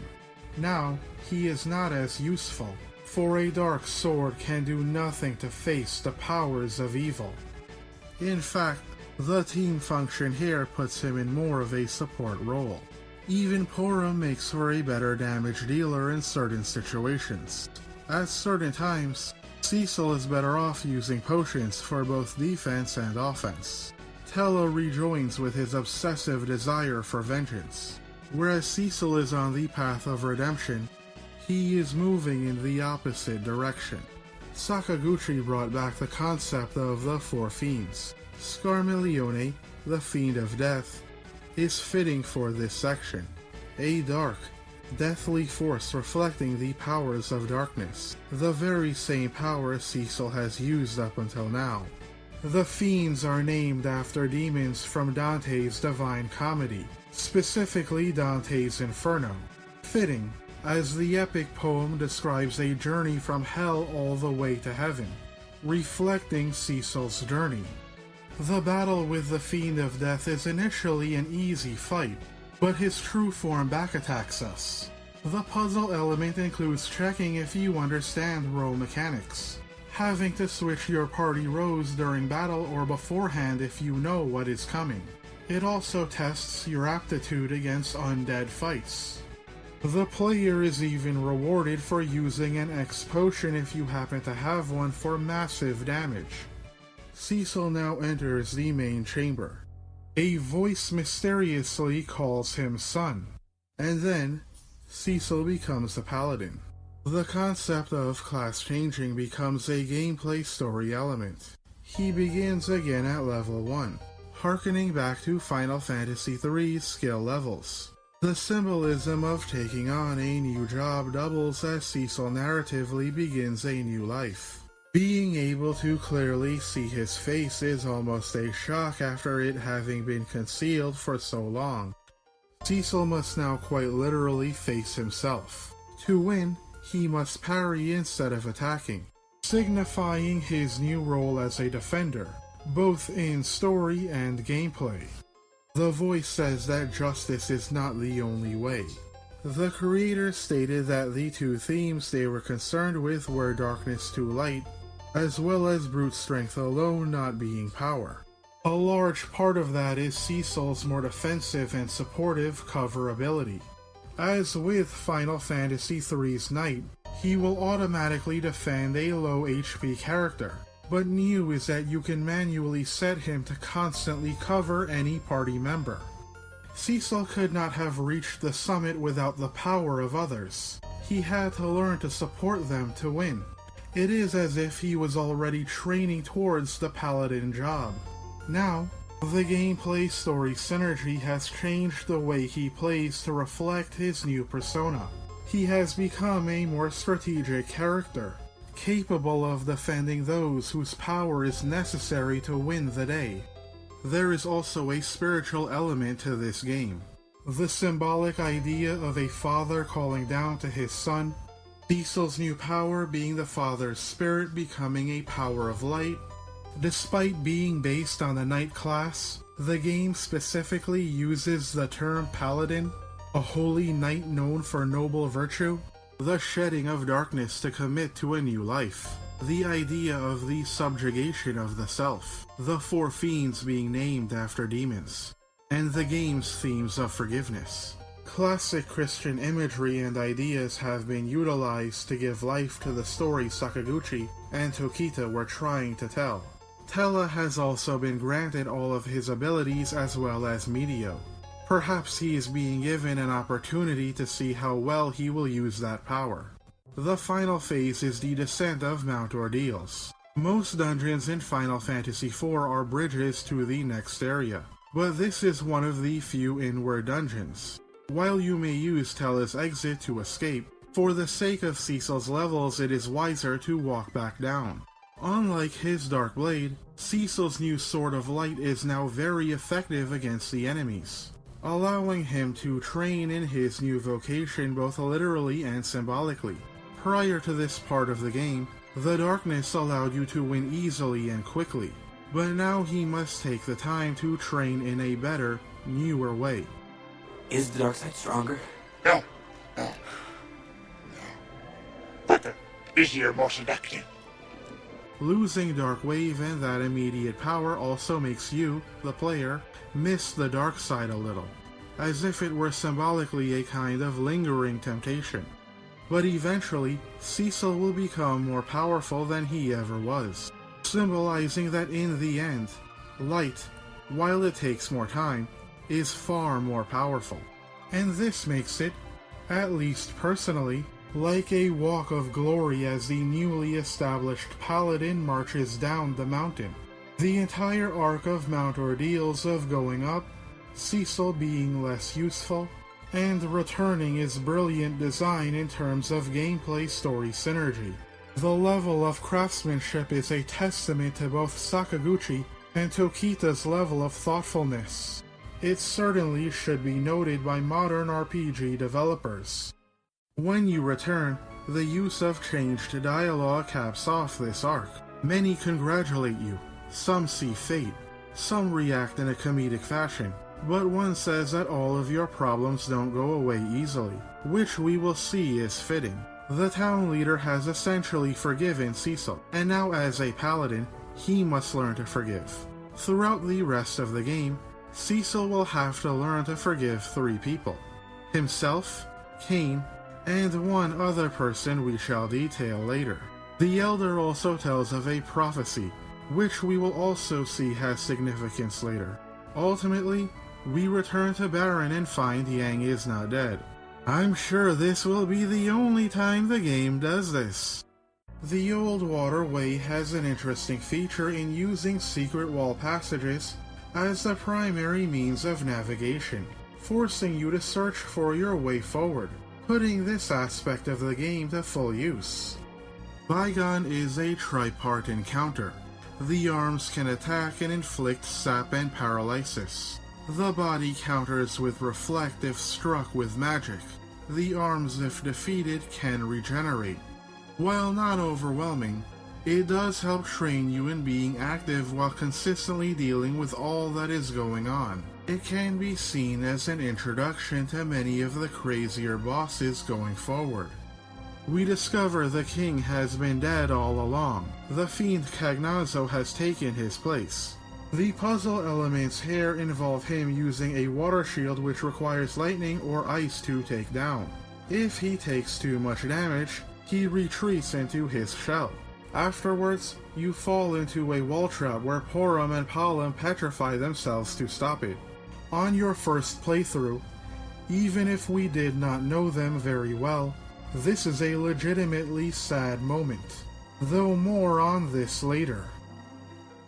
Now, he is not as useful, for a dark sword can do nothing to face the powers of evil. In fact, the team function here puts him in more of a support role. Even Porum makes for a better damage dealer in certain situations. At certain times, Cecil is better off using potions for both defense and offense. Tello rejoins with his obsessive desire for vengeance. Whereas Cecil is on the path of redemption, he is moving in the opposite direction. Sakaguchi brought back the concept of the 4 fiends. Scarmiglione, the Fiend of Death, is fitting for this section. A dark, deathly force reflecting the powers of darkness, the very same power Cecil has used up until now. The fiends are named after demons from Dante's Divine Comedy, specifically Dante's Inferno. Fitting, as the epic poem describes a journey from hell all the way to heaven, reflecting Cecil's journey. The battle with the Fiend of Death is initially an easy fight, but his true form backattacks us. The puzzle element includes checking if you understand row mechanics, having to switch your party rows during battle or beforehand if you know what is coming. It also tests your aptitude against undead fights. The player is even rewarded for using an X potion if you happen to have one for massive damage. Cecil now enters the main chamber. A voice mysteriously calls him son, and then Cecil becomes the paladin. The concept of class changing becomes a gameplay story element. He begins again at level 1, harkening back to Final Fantasy III's skill levels. The symbolism of taking on a new job doubles as Cecil narratively begins a new life. Being able to clearly see his face is almost a shock after it having been concealed for so long. Cecil must now quite literally face himself. To win, he must parry instead of attacking, signifying his new role as a defender, both in story and gameplay. The voice says that justice is not the only way. The creators stated that the 2 themes they were concerned with were darkness to light, as well as brute strength alone not being power. A large part of that is Cecil's more defensive and supportive cover ability. As with Final Fantasy III's Knight, he will automatically defend a low HP character, but new is that you can manually set him to constantly cover any party member. Cecil could not have reached the summit without the power of others. He had to learn to support them to win. It is as if he was already training towards the paladin job. Now, the gameplay story synergy has changed the way he plays to reflect his new persona. He has become a more strategic character, capable of defending those whose power is necessary to win the day. There is also a spiritual element to this game. The symbolic idea of a father calling down to his son, Cecil's new power being the father's spirit becoming a power of light, Despite being based on the knight class, the game specifically uses the term paladin, a holy knight known for noble virtue, the shedding of darkness to commit to a new life, the idea of the subjugation of the self, the four fiends being named after demons, and the game's themes of forgiveness. Classic Christian imagery and ideas have been utilized to give life to the story Sakaguchi and Tokita were trying to tell. Tella has also been granted all of his abilities as well as Medio. Perhaps he is being given an opportunity to see how well he will use that power. The final phase is the descent of Mount Ordeals. Most dungeons in Final Fantasy IV are bridges to the next area, but this is one of the few inward dungeons. While you may use Tella's exit to escape, for the sake of Cecil's levels it is wiser to walk back down. Unlike his Dark Blade, Cecil's new Sword of Light is now very effective against the enemies, allowing him to train in his new vocation both literally and symbolically. Prior to this part of the game, the darkness allowed you to win easily and quickly, but now he must take the time to train in a better, newer way. Is the dark side stronger? No. Quicker, easier, more seductive. Losing Dark Wave and that immediate power also makes you, the player, miss the dark side a little, as if it were symbolically a kind of lingering temptation. But eventually, Cecil will become more powerful than he ever was, symbolizing that in the end, light, while it takes more time, is far more powerful. And this makes it, at least personally, like a walk of glory as the newly established paladin marches down the mountain. The entire arc of Mount Ordeals of going up, Cecil being less useful, and returning is brilliant design in terms of gameplay story synergy. The level of craftsmanship is a testament to both Sakaguchi and Tokita's level of thoughtfulness. It certainly should be noted by modern RPG developers. When you return, the use of changed dialogue caps off this arc. Many congratulate you, some see fate, some react in a comedic fashion, but one says that all of your problems don't go away easily, which we will see is fitting. The town leader has essentially forgiven Cecil, and now as a paladin, he must learn to forgive. Throughout the rest of the game, Cecil will have to learn to forgive 3 people: himself, Cain, and one other person we shall detail later. The Elder also tells of a prophecy, which we will also see has significance later. Ultimately, we return to Baron and find Yang is not dead. I'm sure this will be the only time the game does this. The Old Waterway has an interesting feature in using secret wall passages as the primary means of navigation, forcing you to search for your way forward, putting this aspect of the game to full use. Bygone is a tripart encounter. The arms can attack and inflict sap and paralysis. The body counters with reflect if struck with magic. The arms, if defeated, can regenerate. While not overwhelming, it does help train you in being active while consistently dealing with all that is going on. It can be seen as an introduction to many of the crazier bosses going forward. We discover the king has been dead all along. The fiend Cagnazzo has taken his place. The puzzle elements here involve him using a water shield which requires lightning or ice to take down. If he takes too much damage, he retreats into his shell. Afterwards, you fall into a wall trap where Porum and Palom petrify themselves to stop it. On your first playthrough, even if we did not know them very well, this is a legitimately sad moment, though more on this later.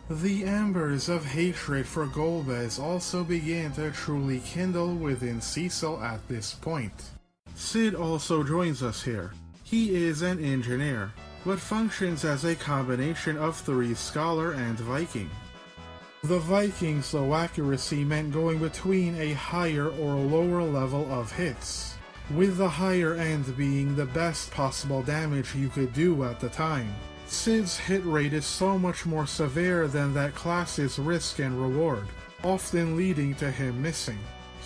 The embers of hatred for Golbez also begin to truly kindle within Cecil at this point. Cid also joins us here. He is an engineer, but functions as a combination of 3 scholar and Viking. The Viking's low accuracy meant going between a higher or lower level of hits, with the higher end being the best possible damage you could do at the time. Cid's hit rate is so much more severe than that class's risk and reward, often leading to him missing.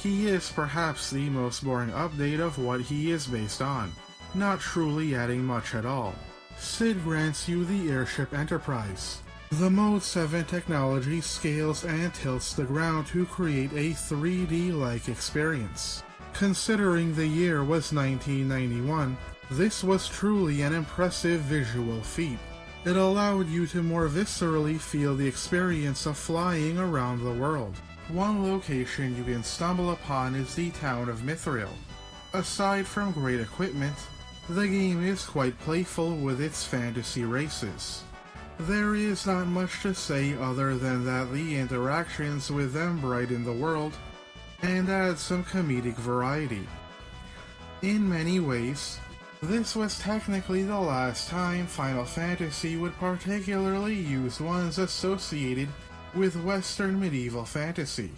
He is perhaps the most boring update of what he is based on, not truly adding much at all. Cid grants you the airship Enterprise. The Mode 7 technology scales and tilts the ground to create a 3D-like experience. Considering the year was 1991, this was truly an impressive visual feat. It allowed you to more viscerally feel the experience of flying around the world. One location you can stumble upon is the town of Mithril. Aside from great equipment, the game is quite playful with its fantasy races. There is not much to say other than that the interactions with them brighten the world and add some comedic variety. In many ways, this was technically the last time Final Fantasy would particularly use ones associated with Western medieval fantasy.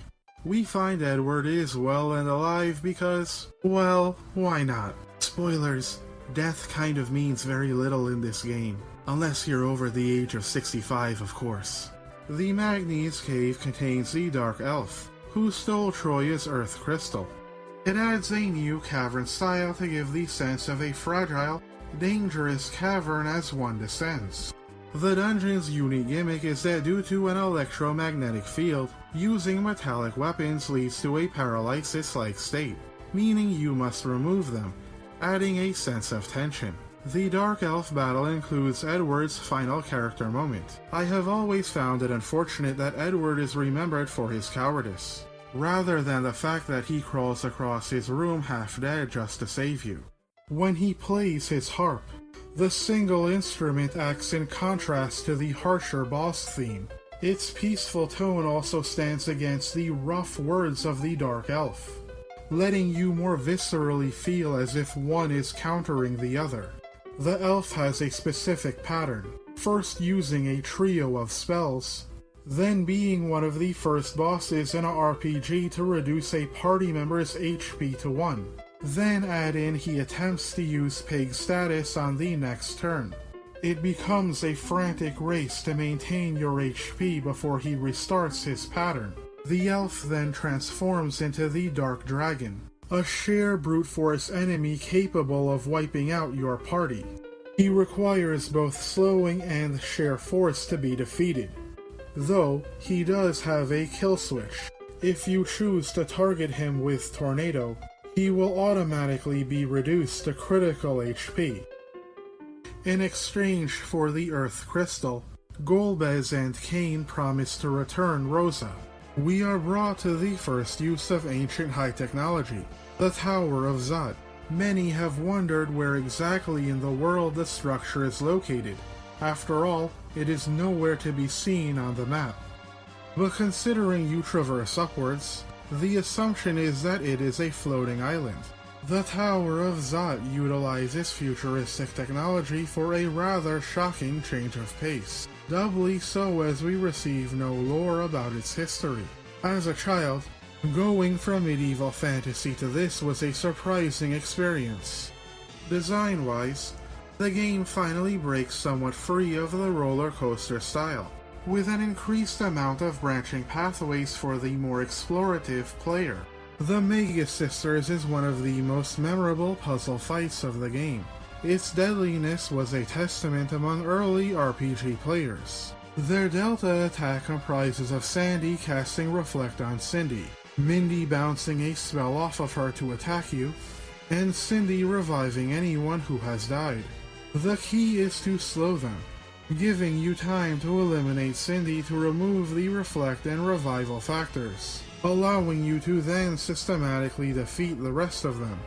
We find Edward is well and alive because, well, why not? Spoilers, death kind of means very little in this game, unless you're over the age of 65, of course. The Magnes Cave contains the Dark Elf, who stole Troya's Earth Crystal. It adds a new cavern style to give the sense of a fragile, dangerous cavern as one descends. The dungeon's unique gimmick is that due to an electromagnetic field, using metallic weapons leads to a paralysis-like state, meaning you must remove them, adding a sense of tension. The Dark Elf battle includes Edward's final character moment. I have always found it unfortunate that Edward is remembered for his cowardice, rather than the fact that he crawls across his room half dead just to save you. When he plays his harp, the single instrument acts in contrast to the harsher boss theme. Its peaceful tone also stands against the rough words of the Dark Elf, letting you more viscerally feel as if one is countering the other. The elf has a specific pattern, first using a trio of spells, then being one of the first bosses in a RPG to reduce a party member's HP to 1. Then add in he attempts to use pig status on the next turn. It becomes a frantic race to maintain your HP before he restarts his pattern. The elf then transforms into the Dark Dragon, a sheer brute force enemy capable of wiping out your party. He requires both slowing and sheer force to be defeated, though he does have a kill switch. If you choose to target him with Tornado, he will automatically be reduced to critical HP. In exchange for the Earth Crystal, Golbez and Kain promise to return Rosa. We are brought to the first use of ancient high technology, the Tower of Zot. Many have wondered where exactly in the world the structure is located. After all, it is nowhere to be seen on the map. But considering you traverse upwards, the assumption is that it is a floating island. The Tower of Zot utilizes futuristic technology for a rather shocking change of pace, doubly so as we receive no lore about its history. As a child, going from medieval fantasy to this was a surprising experience. Design-wise, the game finally breaks somewhat free of the roller coaster style, with an increased amount of branching pathways for the more explorative player. The Mega Sisters is one of the most memorable puzzle fights of the game. Its deadliness was a testament among early RPG players. Their Delta attack comprises of Sandy casting Reflect on Cindy, Mindy bouncing a spell off of her to attack you, and Cindy reviving anyone who has died. The key is to slow them, giving you time to eliminate Cindy to remove the Reflect and Revival factors, allowing you to then systematically defeat the rest of them.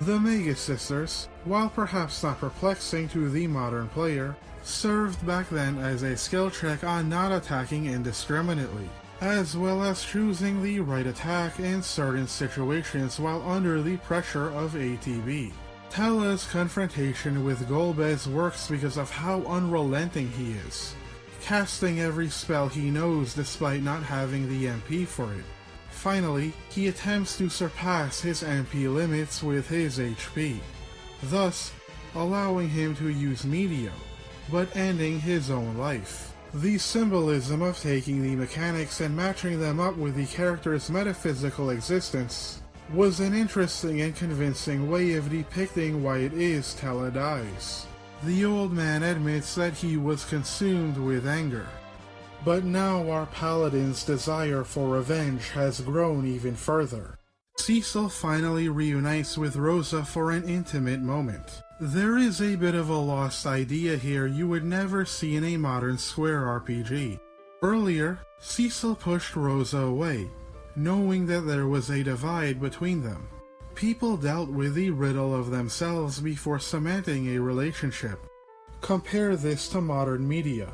The Mega Sisters, while perhaps not perplexing to the modern player, served back then as a skill check on not attacking indiscriminately, as well as choosing the right attack in certain situations while under the pressure of ATB. Tella's confrontation with Golbez works because of how unrelenting he is, casting every spell he knows despite not having the MP for it. Finally, he attempts to surpass his MP limits with his HP, thus allowing him to use Meteor, but ending his own life. The symbolism of taking the mechanics and matching them up with the character's metaphysical existence was an interesting and convincing way of depicting why it is Tella dies. The old man admits that he was consumed with anger. But now our paladin's desire for revenge has grown even further. Cecil finally reunites with Rosa for an intimate moment. There is a bit of a lost idea here you would never see in a modern Square RPG. Earlier, Cecil pushed Rosa away, knowing that there was a divide between them. People dealt with the riddle of themselves before cementing a relationship. Compare this to modern media.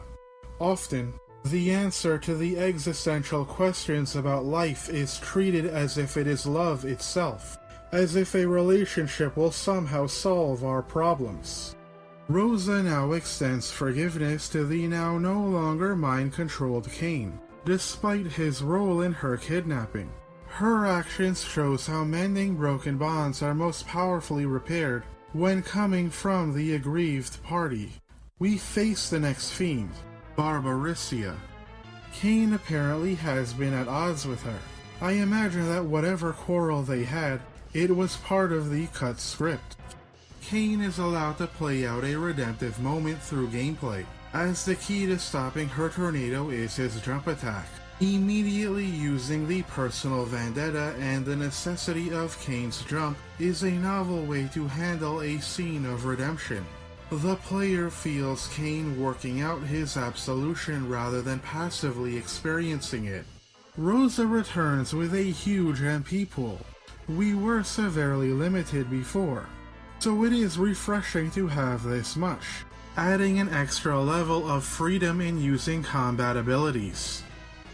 Often, the answer to the existential questions about life is treated as if it is love itself, as if a relationship will somehow solve our problems. Rosa now extends forgiveness to the now no longer mind-controlled Kane, despite his role in her kidnapping. Her actions shows how mending broken bonds are most powerfully repaired when coming from the aggrieved party. We face the next fiend, Barbaricia. Kane apparently has been at odds with her. I imagine that whatever quarrel they had, it was part of the cut script. Kane is allowed to play out a redemptive moment through gameplay, as the key to stopping her tornado is his jump attack. Immediately using the personal vendetta and the necessity of Kane's jump is a novel way to handle a scene of redemption. The player feels Kane working out his absolution rather than passively experiencing it. Rosa returns with a huge MP pool. We were severely limited before, so it is refreshing to have this much, adding an extra level of freedom in using combat abilities.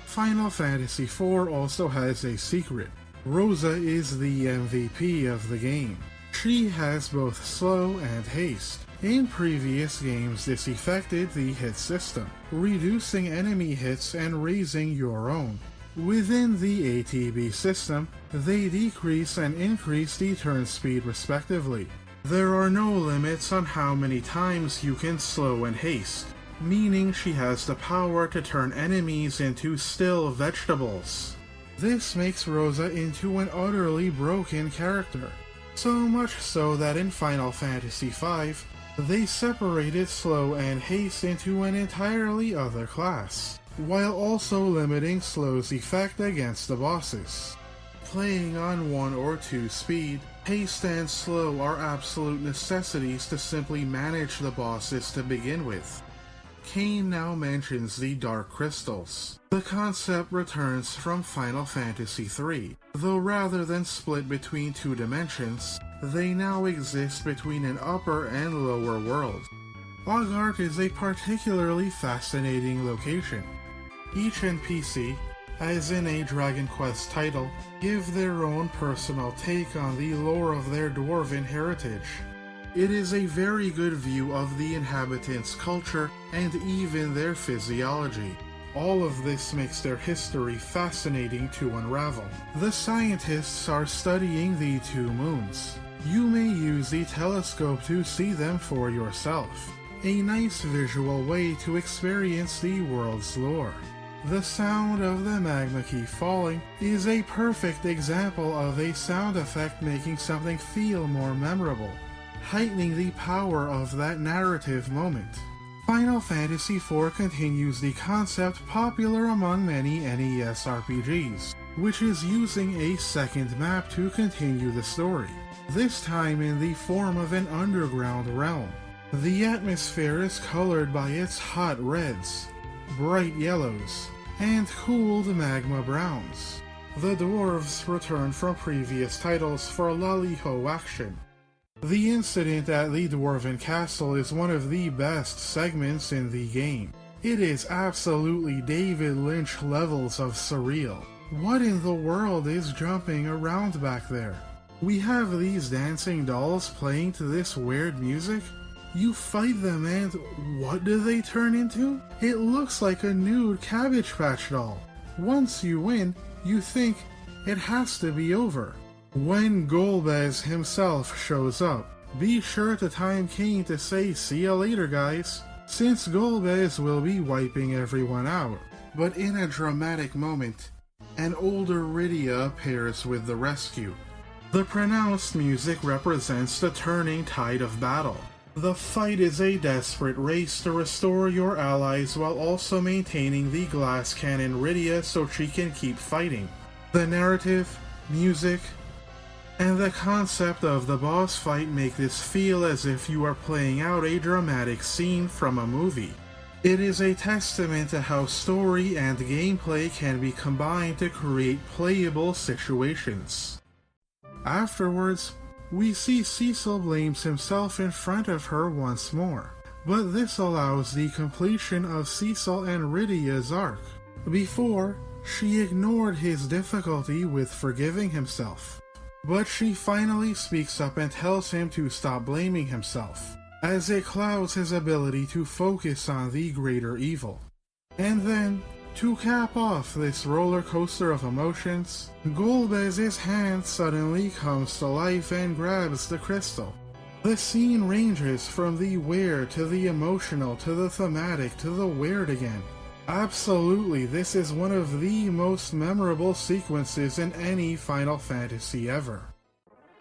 Final Fantasy IV also has a secret. Rosa is the MVP of the game. She has both slow and haste. In previous games, this affected the hit system, reducing enemy hits and raising your own. Within the ATB system, they decrease and increase the turn speed respectively. There are no limits on how many times you can slow and haste, meaning she has the power to turn enemies into still vegetables. This makes Rosa into an utterly broken character, so much so that in Final Fantasy V, they separated slow and haste into an entirely other class, while also limiting slow's effect against the bosses. Playing on 1 or 2 speed, haste and slow are absolute necessities to simply manage the bosses to begin with. Kane now mentions the Dark Crystals. The concept returns from Final Fantasy III, though rather than split between 2 dimensions, they now exist between an upper and lower world. Ogart is a particularly fascinating location. Each NPC, as in a Dragon Quest title, give their own personal take on the lore of their dwarven heritage. It is a very good view of the inhabitants' culture and even their physiology. All of this makes their history fascinating to unravel. The scientists are studying the 2 moons. You may use the telescope to see them for yourself. A nice visual way to experience the world's lore. The sound of the magma key falling is a perfect example of a sound effect making something feel more memorable, heightening the power of that narrative moment. Final Fantasy IV continues the concept popular among many NES RPGs, which is using a second map to continue the story, this time in the form of an underground realm. The atmosphere is colored by its hot reds, bright yellows, and cooled magma browns. The dwarves return from previous titles for lally-ho action. The incident at the Dwarven Castle is one of the best segments in the game. It is absolutely David Lynch levels of surreal. What in the world is jumping around back there? We have these dancing dolls playing to this weird music? You fight them and what do they turn into? It looks like a nude Cabbage Patch doll. Once you win, you think it has to be over. When Golbez himself shows up, be sure to time Kane to say "see ya later guys." since Golbez will be wiping everyone out. But in a dramatic moment, an older Rydia appears with the rescue. The pronounced music represents the turning tide of battle. The fight is a desperate race to restore your allies while also maintaining the glass cannon Rydia so she can keep fighting. The narrative, music, and the concept of the boss fight make this feel as if you are playing out a dramatic scene from a movie. It is a testament to how story and gameplay can be combined to create playable situations. Afterwards, we see Cecil blames himself in front of her once more, but this allows the completion of Cecil and Rydia's arc. Before, she ignored his difficulty with forgiving himself, but she finally speaks up and tells him to stop blaming himself, as it clouds his ability to focus on the greater evil. And then, to cap off this roller coaster of emotions, Golbez's hand suddenly comes to life and grabs the crystal. The scene ranges from the weird to the emotional to the thematic to the weird again. Absolutely, this is one of the most memorable sequences in any Final Fantasy ever.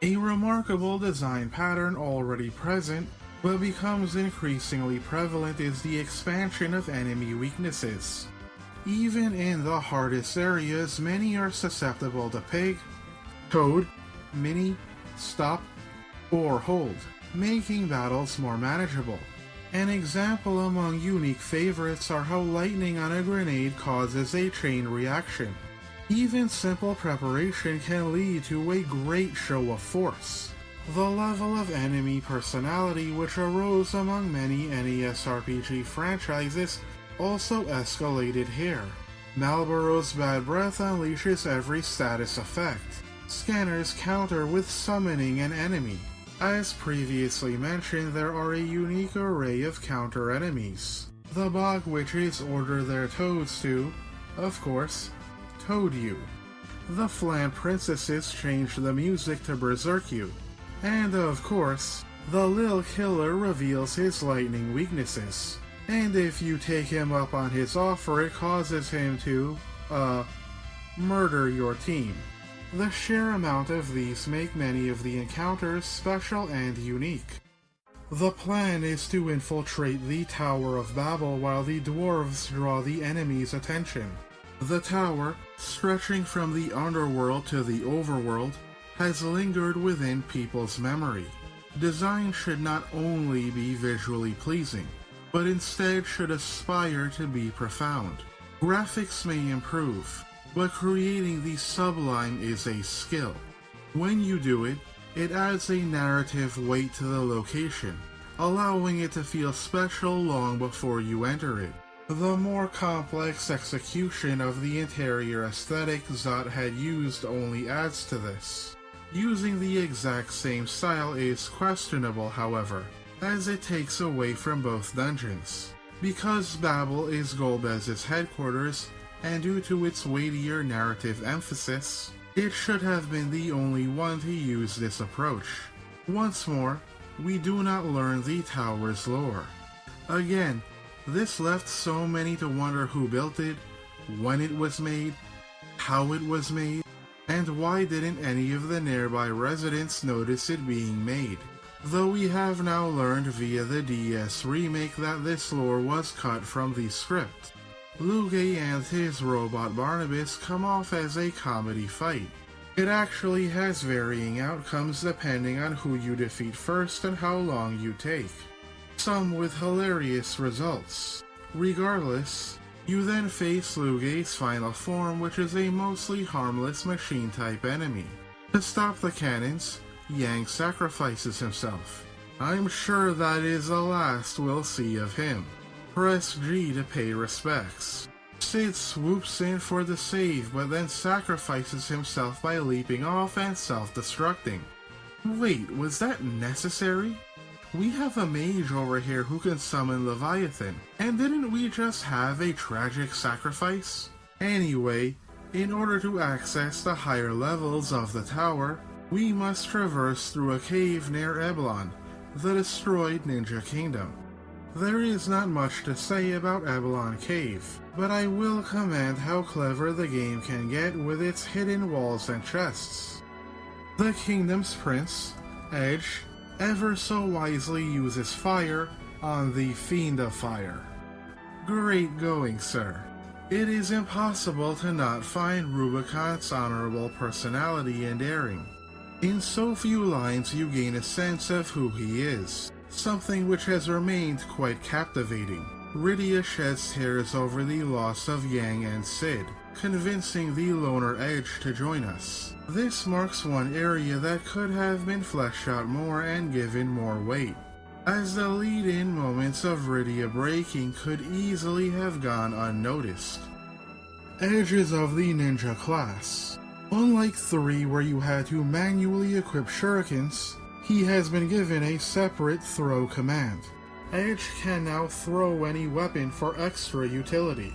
A remarkable design pattern already present, but becomes increasingly prevalent, is the expansion of enemy weaknesses. Even in the hardest areas, many are susceptible to Pig, Toad, Mini, Stop, or Hold, making battles more manageable. An example among unique favorites are how lightning on a grenade causes a chain reaction. Even simple preparation can lead to a great show of force. The level of enemy personality which arose among many NES RPG franchises also escalated here. Malboro's Bad Breath unleashes every status effect. Scanners counter with summoning an enemy. As previously mentioned, there are a unique array of counter enemies. The Bog Witches order their toads to, of course, toad you. The Flan Princesses change the music to berserk you. And of course, the Lil Killer reveals his lightning weaknesses. And if you take him up on his offer, it causes him to, murder your team. The sheer amount of these make many of the encounters special and unique. The plan is to infiltrate the Tower of Babel while the dwarves draw the enemy's attention. The tower, stretching from the underworld to the overworld, has lingered within people's memory. Design should not only be visually pleasing, but instead should aspire to be profound. Graphics may improve, but creating the sublime is a skill. When you do it, it adds a narrative weight to the location, allowing it to feel special long before you enter it. The more complex execution of the interior aesthetic Zot had used only adds to this. Using the exact same style is questionable, however, as it takes away from both dungeons. Because Babel is Golbez's headquarters, and due to its weightier narrative emphasis, it should have been the only one to use this approach. Once more, we do not learn the tower's lore. Again, this left so many to wonder who built it, when it was made, how it was made, and why didn't any of the nearby residents notice it being made. Though we have now learned via the DS remake that this lore was cut from the script. Luge and his robot Barnabas come off as a comedy fight. It actually has varying outcomes depending on who you defeat first and how long you take. Some with hilarious results. Regardless, you then face Luge's final form, which is a mostly harmless machine-type enemy. To stop the cannons, Yang sacrifices himself. I'm sure that is the last we'll see of him. Press G to pay respects. Sid swoops in for the save, but then sacrifices himself by leaping off and self-destructing. Wait, was that necessary? We have a mage over here who can summon Leviathan, and didn't we just have a tragic sacrifice? Anyway, in order to access the higher levels of the tower, we must traverse through a cave near Eblon, the destroyed Ninja Kingdom. There is not much to say about Avalon Cave, but I will commend how clever the game can get with its hidden walls and chests. The kingdom's prince, Edge, ever so wisely uses fire on the Fiend of Fire. Great going, sir. It is impossible to not find Rubicant's honorable personality and daring. In so few lines you gain a sense of who he is, something which has remained quite captivating. Rydia sheds tears over the loss of Yang and Sid, convincing the loner Edge to join us. This marks one area that could have been fleshed out more and given more weight, as the lead-in moments of Rydia breaking could easily have gone unnoticed. Edge is of the ninja class. Unlike 3 where you had to manually equip shurikens, he has been given a separate throw command. Edge can now throw any weapon for extra utility.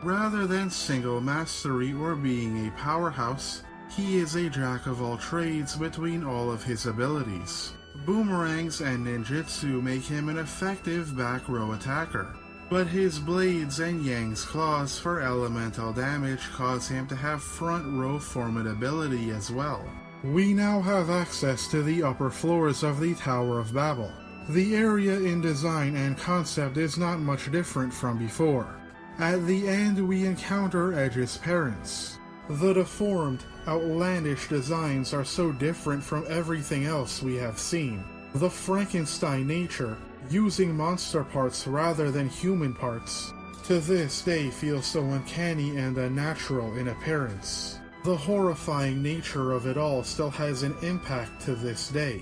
Rather than single mastery or being a powerhouse, he is a jack of all trades between all of his abilities. Boomerangs and ninjutsu make him an effective back row attacker, but his blades and Yang's claws for elemental damage cause him to have front row formidability as well. We now have access to the upper floors of the Tower of Babel. The area in design and concept is not much different from before. At the end we encounter Edge's parents. The deformed, outlandish designs are so different from everything else we have seen. The Frankenstein nature, using monster parts rather than human parts, to this day feels so uncanny and unnatural in appearance. The horrifying nature of it all still has an impact to this day.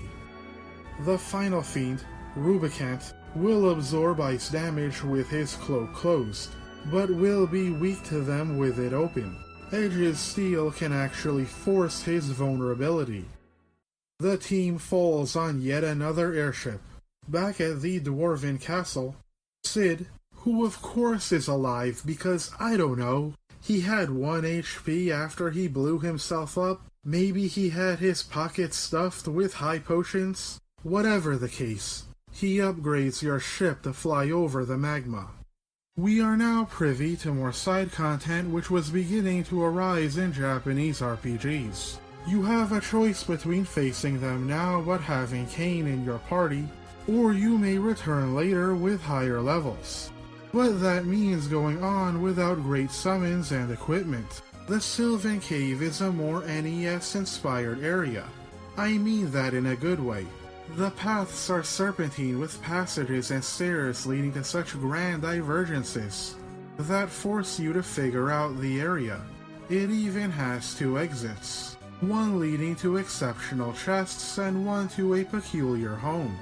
The final fiend, Rubicant, will absorb ice damage with his cloak closed, but will be weak to them with it open. Edge's steel can actually force his vulnerability. The team falls on yet another airship. Back at the Dwarven Castle, Sid, who of course is alive because, I don't know, he had 1 HP after he blew himself up, maybe he had his pockets stuffed with high potions, whatever the case, he upgrades your ship to fly over the magma. We are now privy to more side content which was beginning to arise in Japanese RPGs. You have a choice between facing them now but having Kane in your party, or you may return later with higher levels. But that means going on without great summons and equipment. The Sylvan Cave is a more NES-inspired area. I mean that in a good way. The paths are serpentine with passages and stairs leading to such grand divergences that force you to figure out the area. It even has 2 exits, one leading to exceptional chests and one to a peculiar home.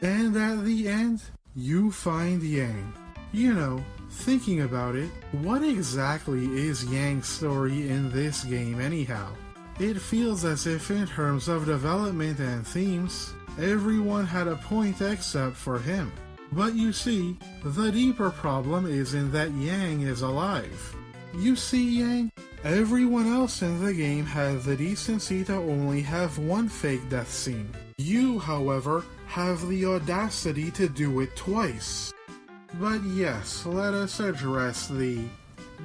And at the end, you find Yang. You know, thinking about it, what exactly is Yang's story in this game anyhow? It feels as if in terms of development and themes, everyone had a point except for him. But you see, the deeper problem isn't that Yang is alive. You see, Yang, everyone else in the game had the decency to only have 1 fake death scene. You, however, have the audacity to do it twice. But yes, let us address the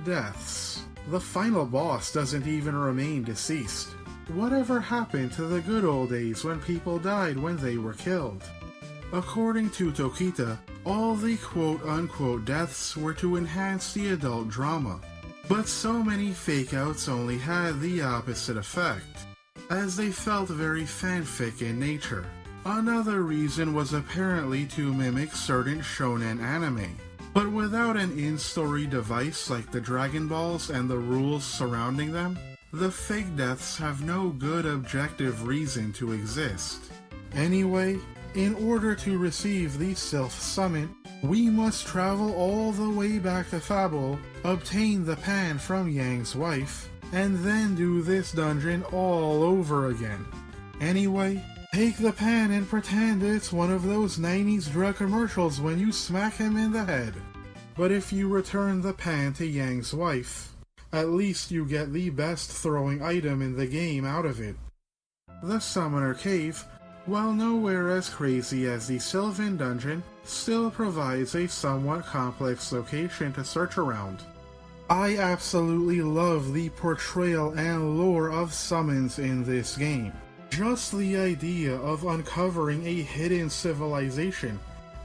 deaths. The final boss doesn't even remain deceased. Whatever happened to the good old days when people died when they were killed? According to Tokita, all the quote-unquote deaths were to enhance the adult drama. But so many fake-outs only had the opposite effect, as they felt very fanfic in nature. Another reason was apparently to mimic certain shonen anime, but without an in-story device like the Dragon Balls and the rules surrounding them, the fake deaths have no good objective reason to exist. Anyway, in order to receive the Sylph Summit, we must travel all the way back to Fabul, obtain the pan from Yang's wife, and then do this dungeon all over again. Anyway, take the pan and pretend it's one of those 90s drug commercials when you smack him in the head. But if you return the pan to Yang's wife, at least you get the best throwing item in the game out of it. The Summoner Cave, while nowhere as crazy as the Sylvan Dungeon, still provides a somewhat complex location to search around. I absolutely love the portrayal and lore of summons in this game. Just the idea of uncovering a hidden civilization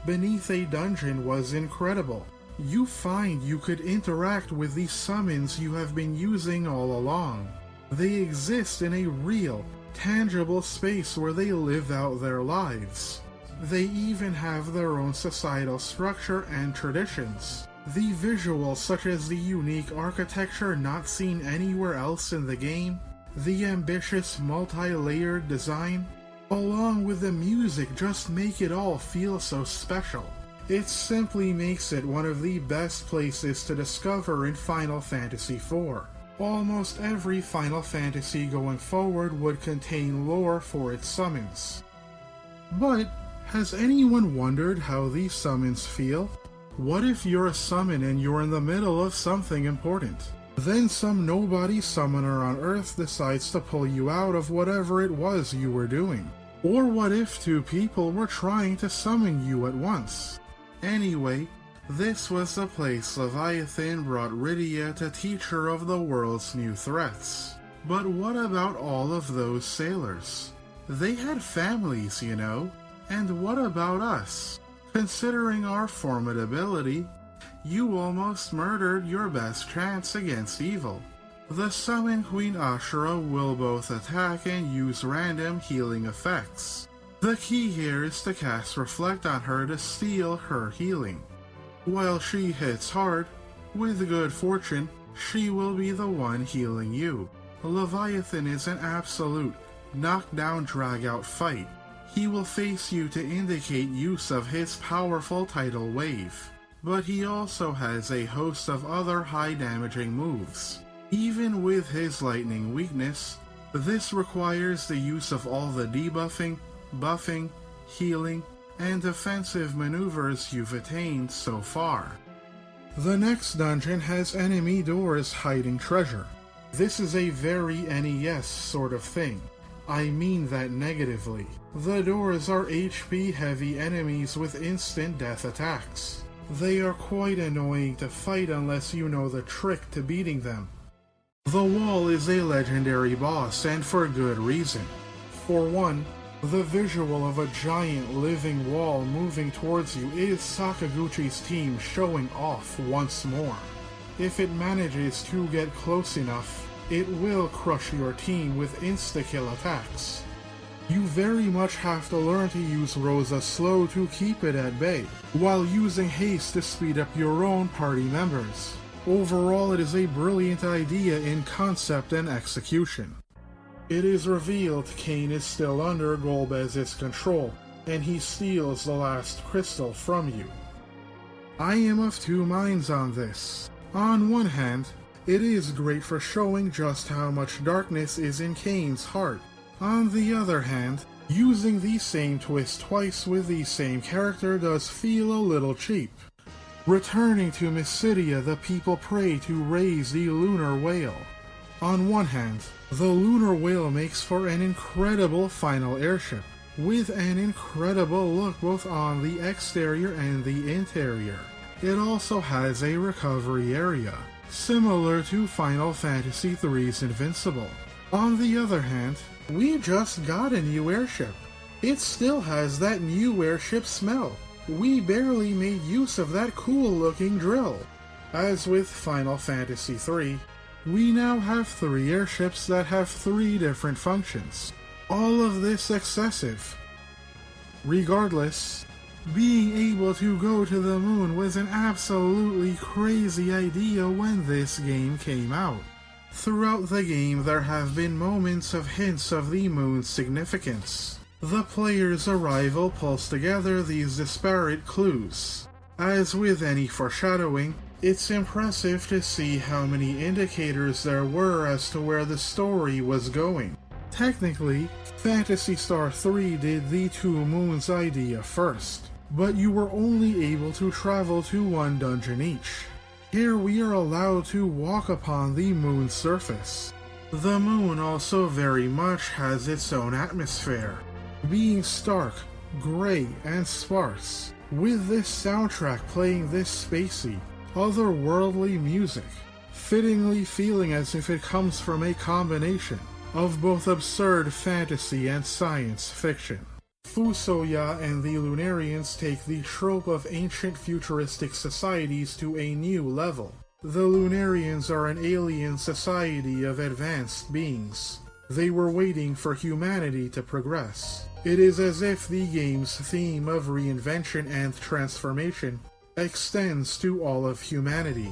beneath a dungeon was incredible. You find you could interact with the summons you have been using all along. They exist in a real, tangible space where they live out their lives. They even have their own societal structure and traditions. The visuals, such as the unique architecture not seen anywhere else in the game, the ambitious multi-layered design, along with the music, just make it all feel so special. It simply makes it one of the best places to discover in Final Fantasy IV. Almost every Final Fantasy going forward would contain lore for its summons. But has anyone wondered how these summons feel? What if you're a summon and you're in the middle of something important? Then some nobody summoner on Earth decides to pull you out of whatever it was you were doing. Or what if two people were trying to summon you at once? Anyway, this was the place Leviathan brought Rydia to teach her of the world's new threats. But what about all of those sailors? They had families, you know. And what about us? Considering our formidability, you almost murdered your best chance against evil. The Summon Queen Ashura will both attack and use random healing effects. The key here is to cast Reflect on her to steal her healing. While she hits hard, with good fortune, she will be the one healing you. Leviathan is an absolute knockdown drag-out fight. He will face you to indicate use of his powerful tidal wave, but he also has a host of other high-damaging moves. Even with his lightning weakness, this requires the use of all the debuffing, buffing, healing, and defensive maneuvers you've attained so far. The next dungeon has enemy doors hiding treasure. This is a very NES sort of thing. I mean that negatively. The doors are HP heavy enemies with instant death attacks. They are quite annoying to fight unless you know the trick to beating them. The wall is a legendary boss, and for good reason. For one, the visual of a giant living wall moving towards you is Sakaguchi's team showing off once more. If it manages to get close enough, it will crush your team with insta-kill attacks. You very much have to learn to use Rosa slow to keep it at bay, while using haste to speed up your own party members. Overall, it is a brilliant idea in concept and execution. It is revealed Kain is still under Golbez's control, and he steals the last crystal from you. I am of two minds on this. On one hand, it is great for showing just how much darkness is in Kain's heart. On the other hand, using the same twist twice with the same character does feel a little cheap. Returning to Mysidia, the people pray to raise the lunar whale. On one hand, the lunar whale makes for an incredible final airship, with an incredible look both on the exterior and the interior. It also has a recovery area, similar to Final Fantasy III's Invincible. On the other hand, we just got a new airship. It still has that new airship smell. We barely made use of that cool-looking drill. As with Final Fantasy III, we now have 3 airships that have 3 different functions. All of this excessive. Regardless, being able to go to the moon was an absolutely crazy idea when this game came out. Throughout the game, there have been moments of hints of the moon's significance. The player's arrival pulls together these disparate clues. As with any foreshadowing, it's impressive to see how many indicators there were as to where the story was going. Technically, Phantasy Star 3 did the 2 moons idea first, but you were only able to travel to 1 dungeon each. Here we are allowed to walk upon the moon's surface. The moon also very much has its own atmosphere, being stark, gray, and sparse. with this soundtrack playing this spacey, otherworldly music, fittingly feeling as if it comes from a combination of both absurd fantasy and science fiction. Fusoya and the Lunarians take the trope of ancient futuristic societies to a new level. The Lunarians are an alien society of advanced beings. They were waiting for humanity to progress. It is as if the game's theme of reinvention and transformation extends to all of humanity.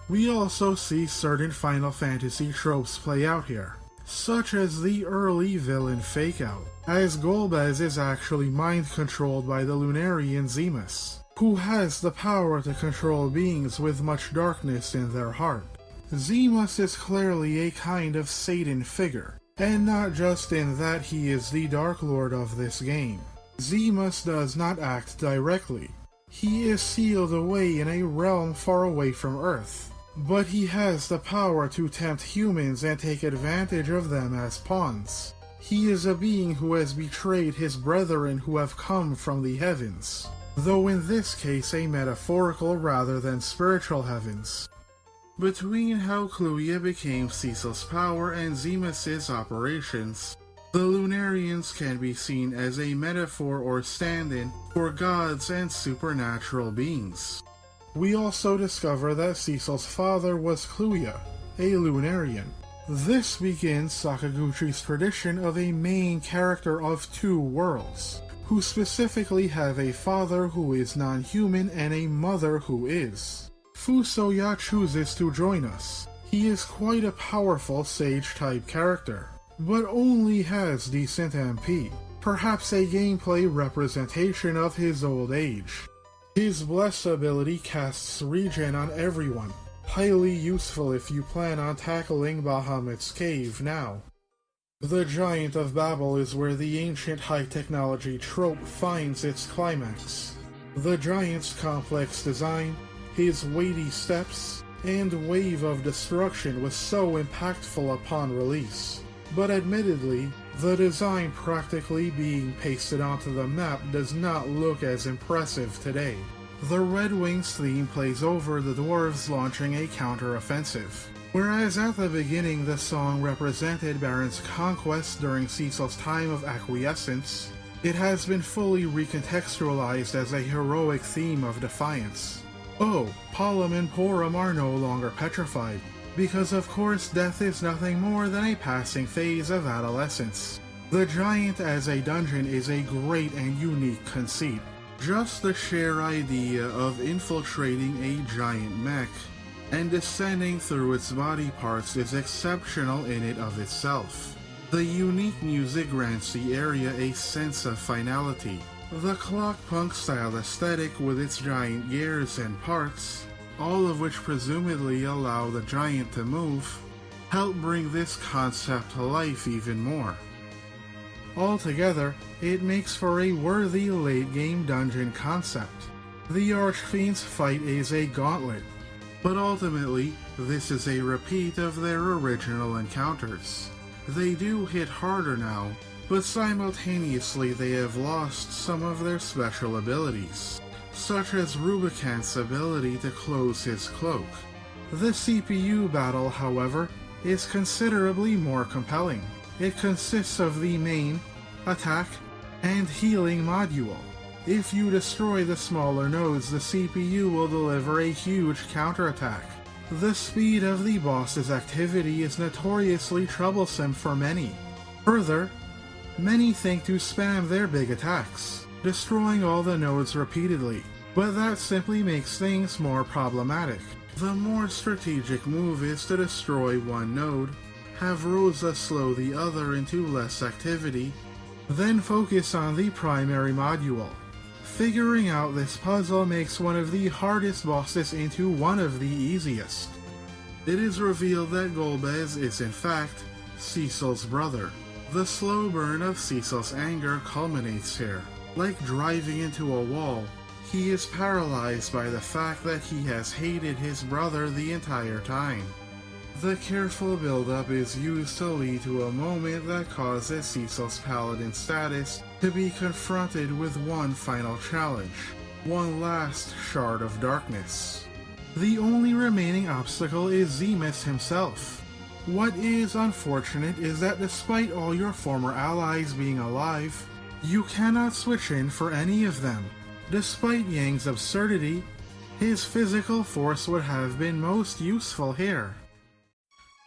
We also see certain Final Fantasy tropes play out here, such as the early villain fake-out, as Golbez is actually mind-controlled by the Lunarian Zemus, who has the power to control beings with much darkness in their heart. Zemus is clearly a kind of Satan figure, and not just in that he is the Dark Lord of this game. Zemus does not act directly. He is sealed away in a realm far away from Earth, but he has the power to tempt humans and take advantage of them as pawns. He is a being who has betrayed his brethren who have come from the heavens, though in this case a metaphorical rather than spiritual heavens. Between how Cluia became Cecil's power and Zemus's operations, the Lunarians can be seen as a metaphor or stand-in for gods and supernatural beings. We also discover that Cecil's father was Cluia, a Lunarian. This begins Sakaguchi's tradition of a main character of two worlds, who specifically have a father who is non-human and a mother who is. Fusoya chooses to join us. He is quite a powerful sage-type character, but only has decent MP, perhaps a gameplay representation of his old age. His Bless ability casts regen on everyone, highly useful if you plan on tackling Bahamut's cave now. The Giant of Babel is where the ancient high-technology trope finds its climax. The Giant's complex design, his weighty steps, and wave of destruction was so impactful upon release. But admittedly, the design practically being pasted onto the map does not look as impressive today. The Red Wings theme plays over the dwarves launching a counter-offensive, whereas at the beginning the song represented Baron's conquest during Cecil's time of acquiescence, it has been fully recontextualized as a heroic theme of defiance. Oh, Palom and Porum are no longer petrified, because of course death is nothing more than a passing phase of adolescence. The Giant as a dungeon is a great and unique conceit. Just the sheer idea of infiltrating a giant mech and descending through its body parts is exceptional in and of itself. The unique music grants the area a sense of finality. The clockpunk style aesthetic with its giant gears and parts, all of which presumably allow the giant to move, help bring this concept to life even more. Altogether, it makes for a worthy late-game dungeon concept. The Archfiend's fight is a gauntlet, but ultimately, this is a repeat of their original encounters. They do hit harder now, but simultaneously they have lost some of their special abilities, such as Rubicant's ability to close his cloak. The CPU battle, however, is considerably more compelling. It consists of the main, attack, and healing module. If you destroy the smaller nodes, the CPU will deliver a huge counterattack. The speed of the boss's activity is notoriously troublesome for many. Further, many think to spam their big attacks, destroying all the nodes repeatedly, but that simply makes things more problematic. The more strategic move is to destroy one node, have Rosa slow the other into less activity, then focus on the primary module. Figuring out this puzzle makes one of the hardest bosses into one of the easiest. It is revealed that Golbez is in fact Cecil's brother. The slow burn of Cecil's anger culminates here. Like driving into a wall, he is paralyzed by the fact that he has hated his brother the entire time. The careful build-up is used to lead to a moment that causes Cecil's paladin status to be confronted with one final challenge. one last shard of darkness. The only remaining obstacle is Zemus himself. What is unfortunate is that despite all your former allies being alive, you cannot switch in for any of them. Despite Yang's absurdity, his physical force would have been most useful here.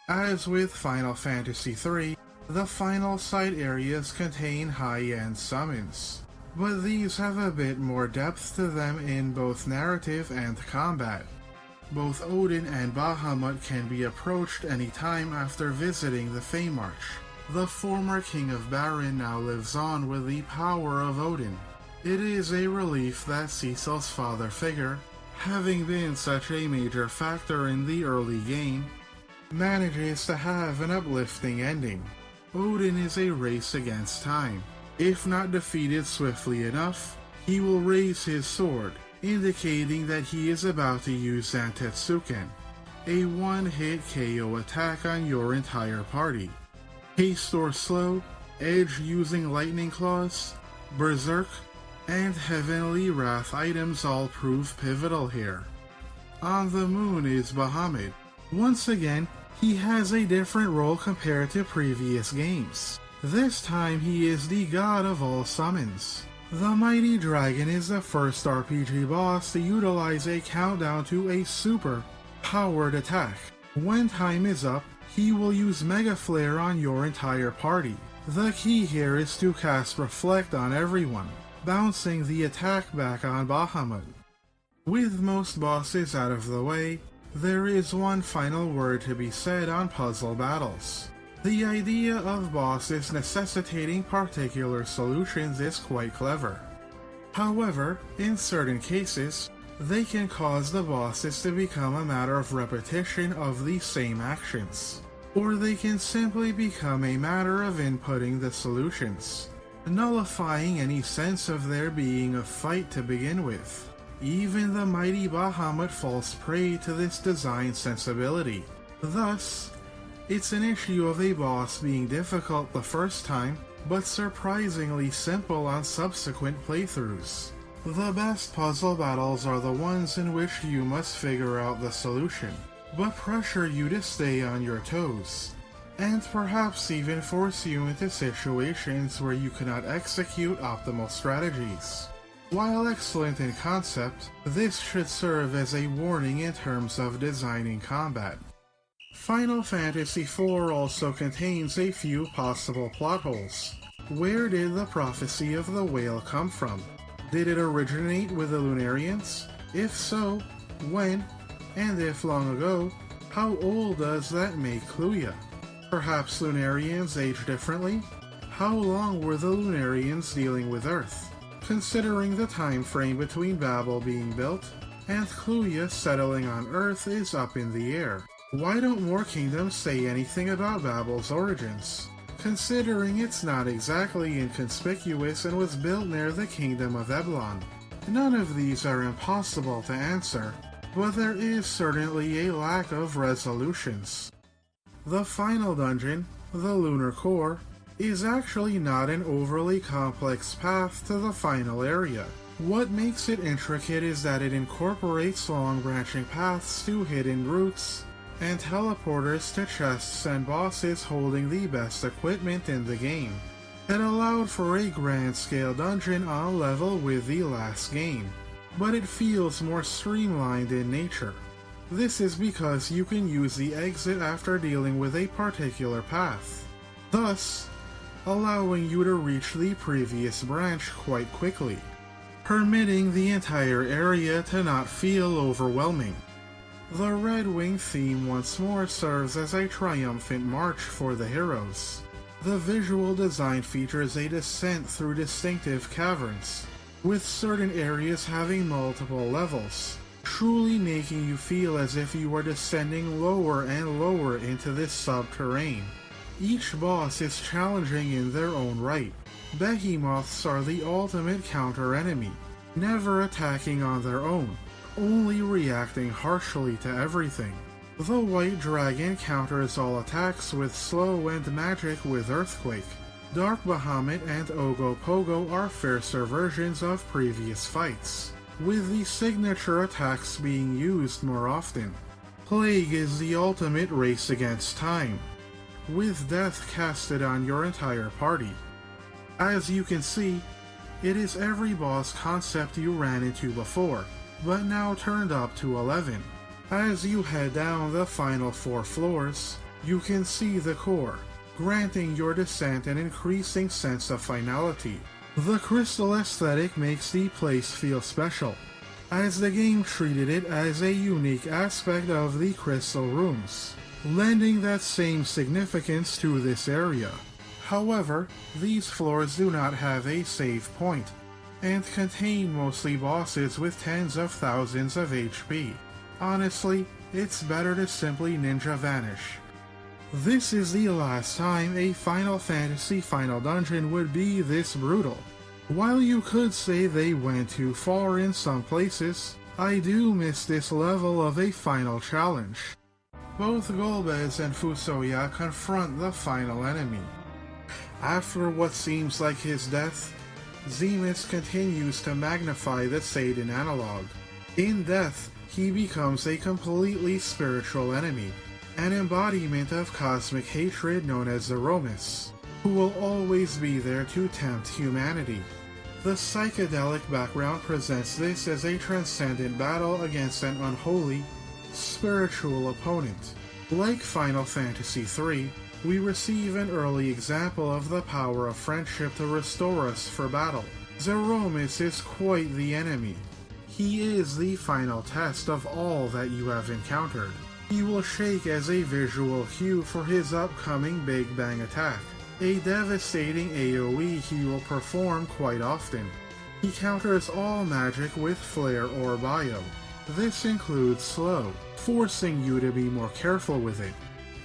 As with Final Fantasy III, the final side areas contain high-end summons, but these have a bit more depth to them in both narrative and combat. Both Odin and Bahamut can be approached anytime after visiting the Feymarch. The former King of Baron now lives on with the power of Odin. It is a relief that Cecil's father figure, having been such a major factor in the early game, manages to have an uplifting ending. Odin is a race against time. If not defeated swiftly enough, he will raise his sword, indicating that he is about to use Zantetsuken, a one-hit KO attack on your entire party. Haste or slow, edge using lightning claws, berserk, and heavenly wrath items all prove pivotal here. On the moon is Bahamut. Once again, he has a different role compared to previous games. This time he is the god of all summons. The Mighty Dragon is the first RPG boss to utilize a countdown to a super powered attack. When time is up, he will use Mega Flare on your entire party. The key here is to cast Reflect on everyone, bouncing the attack back on Bahamut. With most bosses out of the way, there is one final word to be said on puzzle battles. The idea of bosses necessitating particular solutions is quite clever. However, in certain cases, they can cause the bosses to become a matter of repetition of the same actions, or they can simply become a matter of inputting the solutions, nullifying any sense of there being a fight to begin with. Even the mighty Bahamut falls prey to this design sensibility. Thus, it's an issue of a boss being difficult the first time, but surprisingly simple on subsequent playthroughs. The best puzzle battles are the ones in which you must figure out the solution, but pressure you to stay on your toes, and perhaps even force you into situations where you cannot execute optimal strategies. While excellent in concept, this should serve as a warning in terms of designing combat. Final Fantasy IV also contains a few possible plot holes. Where did the prophecy of the whale come from? Did it originate with the Lunarians? If so, when? And if long ago, how old does that make Cluya? Perhaps Lunarians age differently? How long were the Lunarians dealing with Earth? Considering the time frame between Babel being built and Cluya settling on Earth is up in the air. Why don't more kingdoms say anything about Babel's origins? Considering it's not exactly inconspicuous and was built near the kingdom of Eblon. None of these are impossible to answer, but there is certainly a lack of resolutions. The final dungeon, the Lunar Core, is actually not an overly complex path to the final area. What makes it intricate is that it incorporates long branching paths to hidden routes, and teleporters to chests and bosses holding the best equipment in the game. It allowed for a grand scale dungeon on level with the last game, but it feels more streamlined in nature. This is because you can use the exit after dealing with a particular path, thus allowing you to reach the previous branch quite quickly, permitting the entire area to not feel overwhelming. The Red Wing theme once more serves as a triumphant march for the heroes. The visual design features a descent through distinctive caverns, with certain areas having multiple levels, truly making you feel as if you are descending lower and lower into this subterrane. Each boss is challenging in their own right. Behemoths are the ultimate counter-enemy, never attacking on their own, only reacting harshly to everything. The White Dragon counters all attacks with slow and magic with Earthquake. Dark Bahamut and Ogopogo are fiercer versions of previous fights. with the signature attacks being used more often. Plague is the ultimate race against time, with death casted on your entire party. As you can see, it is every boss concept you ran into before, but now turned up to 11. As you head down the final 4 floors, you can see the core, granting your descent an increasing sense of finality. The crystal aesthetic makes the place feel special, as the game treated it as a unique aspect of the crystal rooms, lending that same significance to this area. However, these floors do not have a save point, and contain mostly bosses with tens of thousands of HP. Honestly, it's better to simply ninja vanish. This is the last time a Final Fantasy final dungeon would be this brutal. While you could say they went too far in some places, I do miss this level of a final challenge. Both Golbez and Fusoya confront the final enemy. After what seems like his death, Zemus continues to magnify the Satan analog. In death, he becomes a completely spiritual enemy, an embodiment of cosmic hatred known as Zeromus, who will always be there to tempt humanity. The psychedelic background presents this as a transcendent battle against an unholy, spiritual opponent. Like Final Fantasy III, we receive an early example of the power of friendship to restore us for battle. Zeromus is quite the enemy. He is the final test of all that you have encountered. He will shake as a visual cue for his upcoming Big Bang attack, a devastating AoE he will perform quite often. He counters all magic with Flare or Bio. This includes Slow, forcing you to be more careful with it.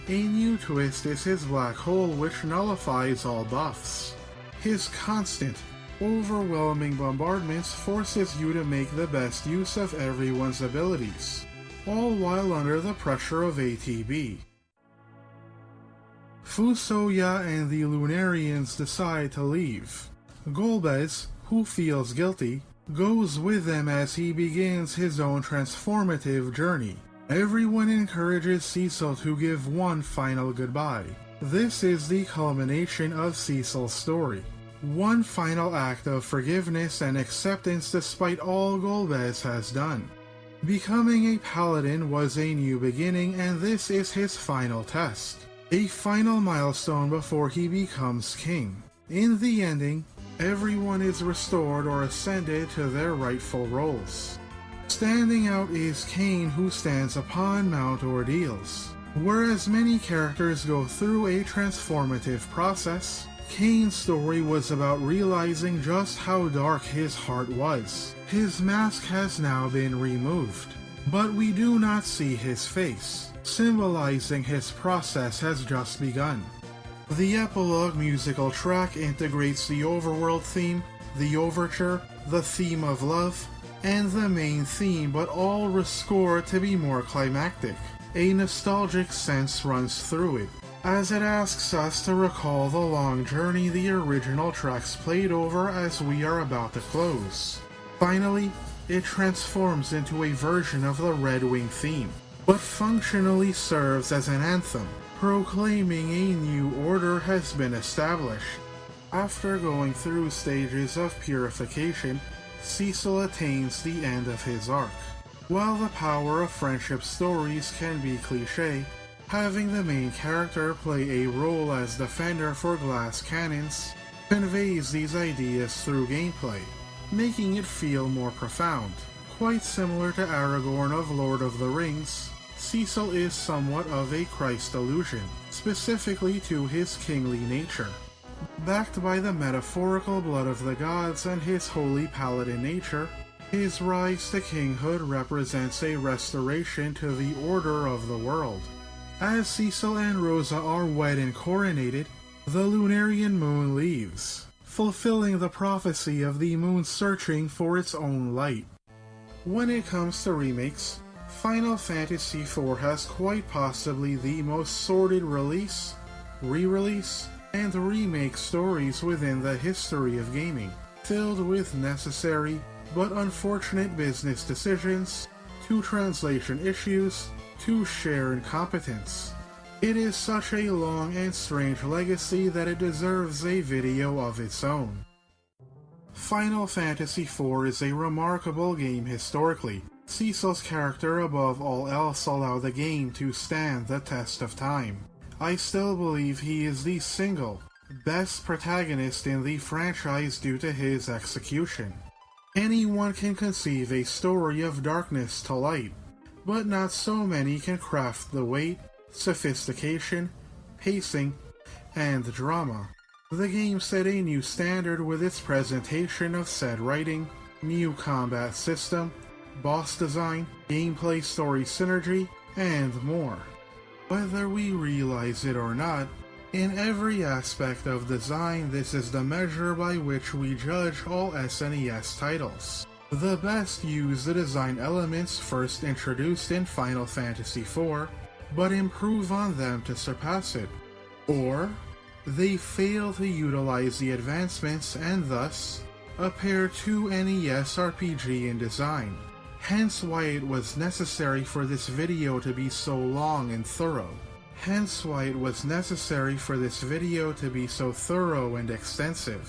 A new twist is his Black Hole, which nullifies all buffs. His constant, overwhelming bombardments forces you to make the best use of everyone's abilities, all while under the pressure of ATB. Fusoya and the Lunarians decide to leave. Golbez, who feels guilty, goes with them as he begins his own transformative journey. Everyone encourages Cecil to give one final goodbye. This is the culmination of Cecil's story. One final act of forgiveness and acceptance despite all Golbez has done. Becoming a paladin was a new beginning, and this is his final test. A final milestone before he becomes king. In the ending, everyone is restored or ascended to their rightful roles. Standing out is Kain, who stands upon Mount Ordeals. Whereas many characters go through a transformative process, Kain's story was about realizing just how dark his heart was. His mask has now been removed, but we do not see his face, symbolizing his process has just begun. The epilogue musical track integrates the overworld theme, the overture, the theme of love, and the main theme, but all rescored to be more climactic. A nostalgic sense runs through it, as it asks us to recall the long journey the original tracks played over as we are about to close. Finally, it transforms into a version of the Red Wing theme, but functionally serves as an anthem, proclaiming a new order has been established. After going through stages of purification, Cecil attains the end of his arc. While the power of friendship stories can be cliché, having the main character play a role as defender for glass cannons conveys these ideas through gameplay, making it feel more profound. Quite similar to Aragorn of Lord of the Rings, Cecil is somewhat of a Christ illusion, specifically to his kingly nature. Backed by the metaphorical blood of the gods and his holy paladin nature, his rise to kinghood represents a restoration to the order of the world. As Cecil and Rosa are wed and coronated, the Lunarian moon leaves, fulfilling the prophecy of the moon searching for its own light. When it comes to remakes, Final Fantasy IV has quite possibly the most sordid release, re-release, and remake stories within the history of gaming, filled with necessary, but unfortunate business decisions, to translation issues, to sheer incompetence. It is such a long and strange legacy that it deserves a video of its own. Final Fantasy IV is a remarkable game historically. Cecil's character above all else allowed the game to stand the test of time. I still believe he is the single best protagonist in the franchise due to his execution. Anyone can conceive a story of darkness to light, but not so many can craft the weight, sophistication, pacing, and drama. The game set a new standard with its presentation of said writing, new combat system, boss design, gameplay story synergy, and more. Whether we realize it or not, in every aspect of design, this is the measure by which we judge all SNES titles. The best use the design elements first introduced in Final Fantasy IV, but improve on them to surpass it. Or, they fail to utilize the advancements and thus appear too NES RPG in design. Hence why it was necessary for this video to be so long and thorough. Hence why it was necessary for this video to be so thorough and extensive.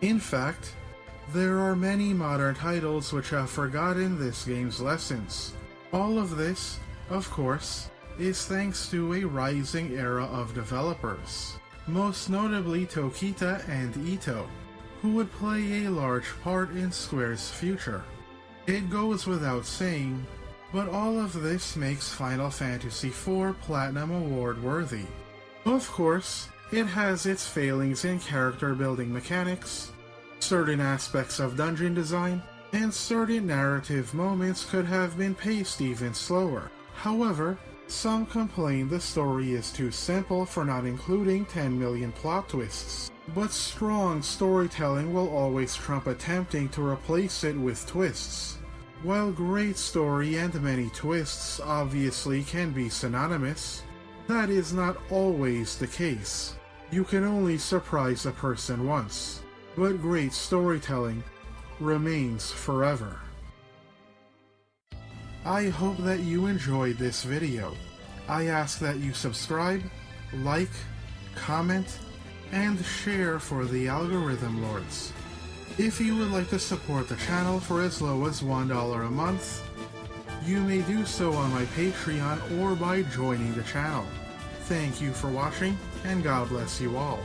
In fact, there are many modern titles which have forgotten this game's lessons. All of this, of course, is thanks to a rising era of developers, most notably Tokita and Ito, who would play a large part in Square's future. It goes without saying, but all of this makes Final Fantasy IV Platinum Award worthy. Of course, it has its failings in character building mechanics, certain aspects of dungeon design, and certain narrative moments could have been paced even slower. However, some complain the story is too simple for not including 10 million plot twists. But strong storytelling will always trump attempting to replace it with twists. While great story and many twists obviously can be synonymous, that is not always the case. You can only surprise a person once, but great storytelling remains forever. I hope that you enjoyed this video. I ask that you subscribe, like, comment, and share for the algorithm lords. If you would like to support the channel for as low as $1 a month, you may do so on my Patreon or by joining the channel. Thank you for watching, and God bless you all.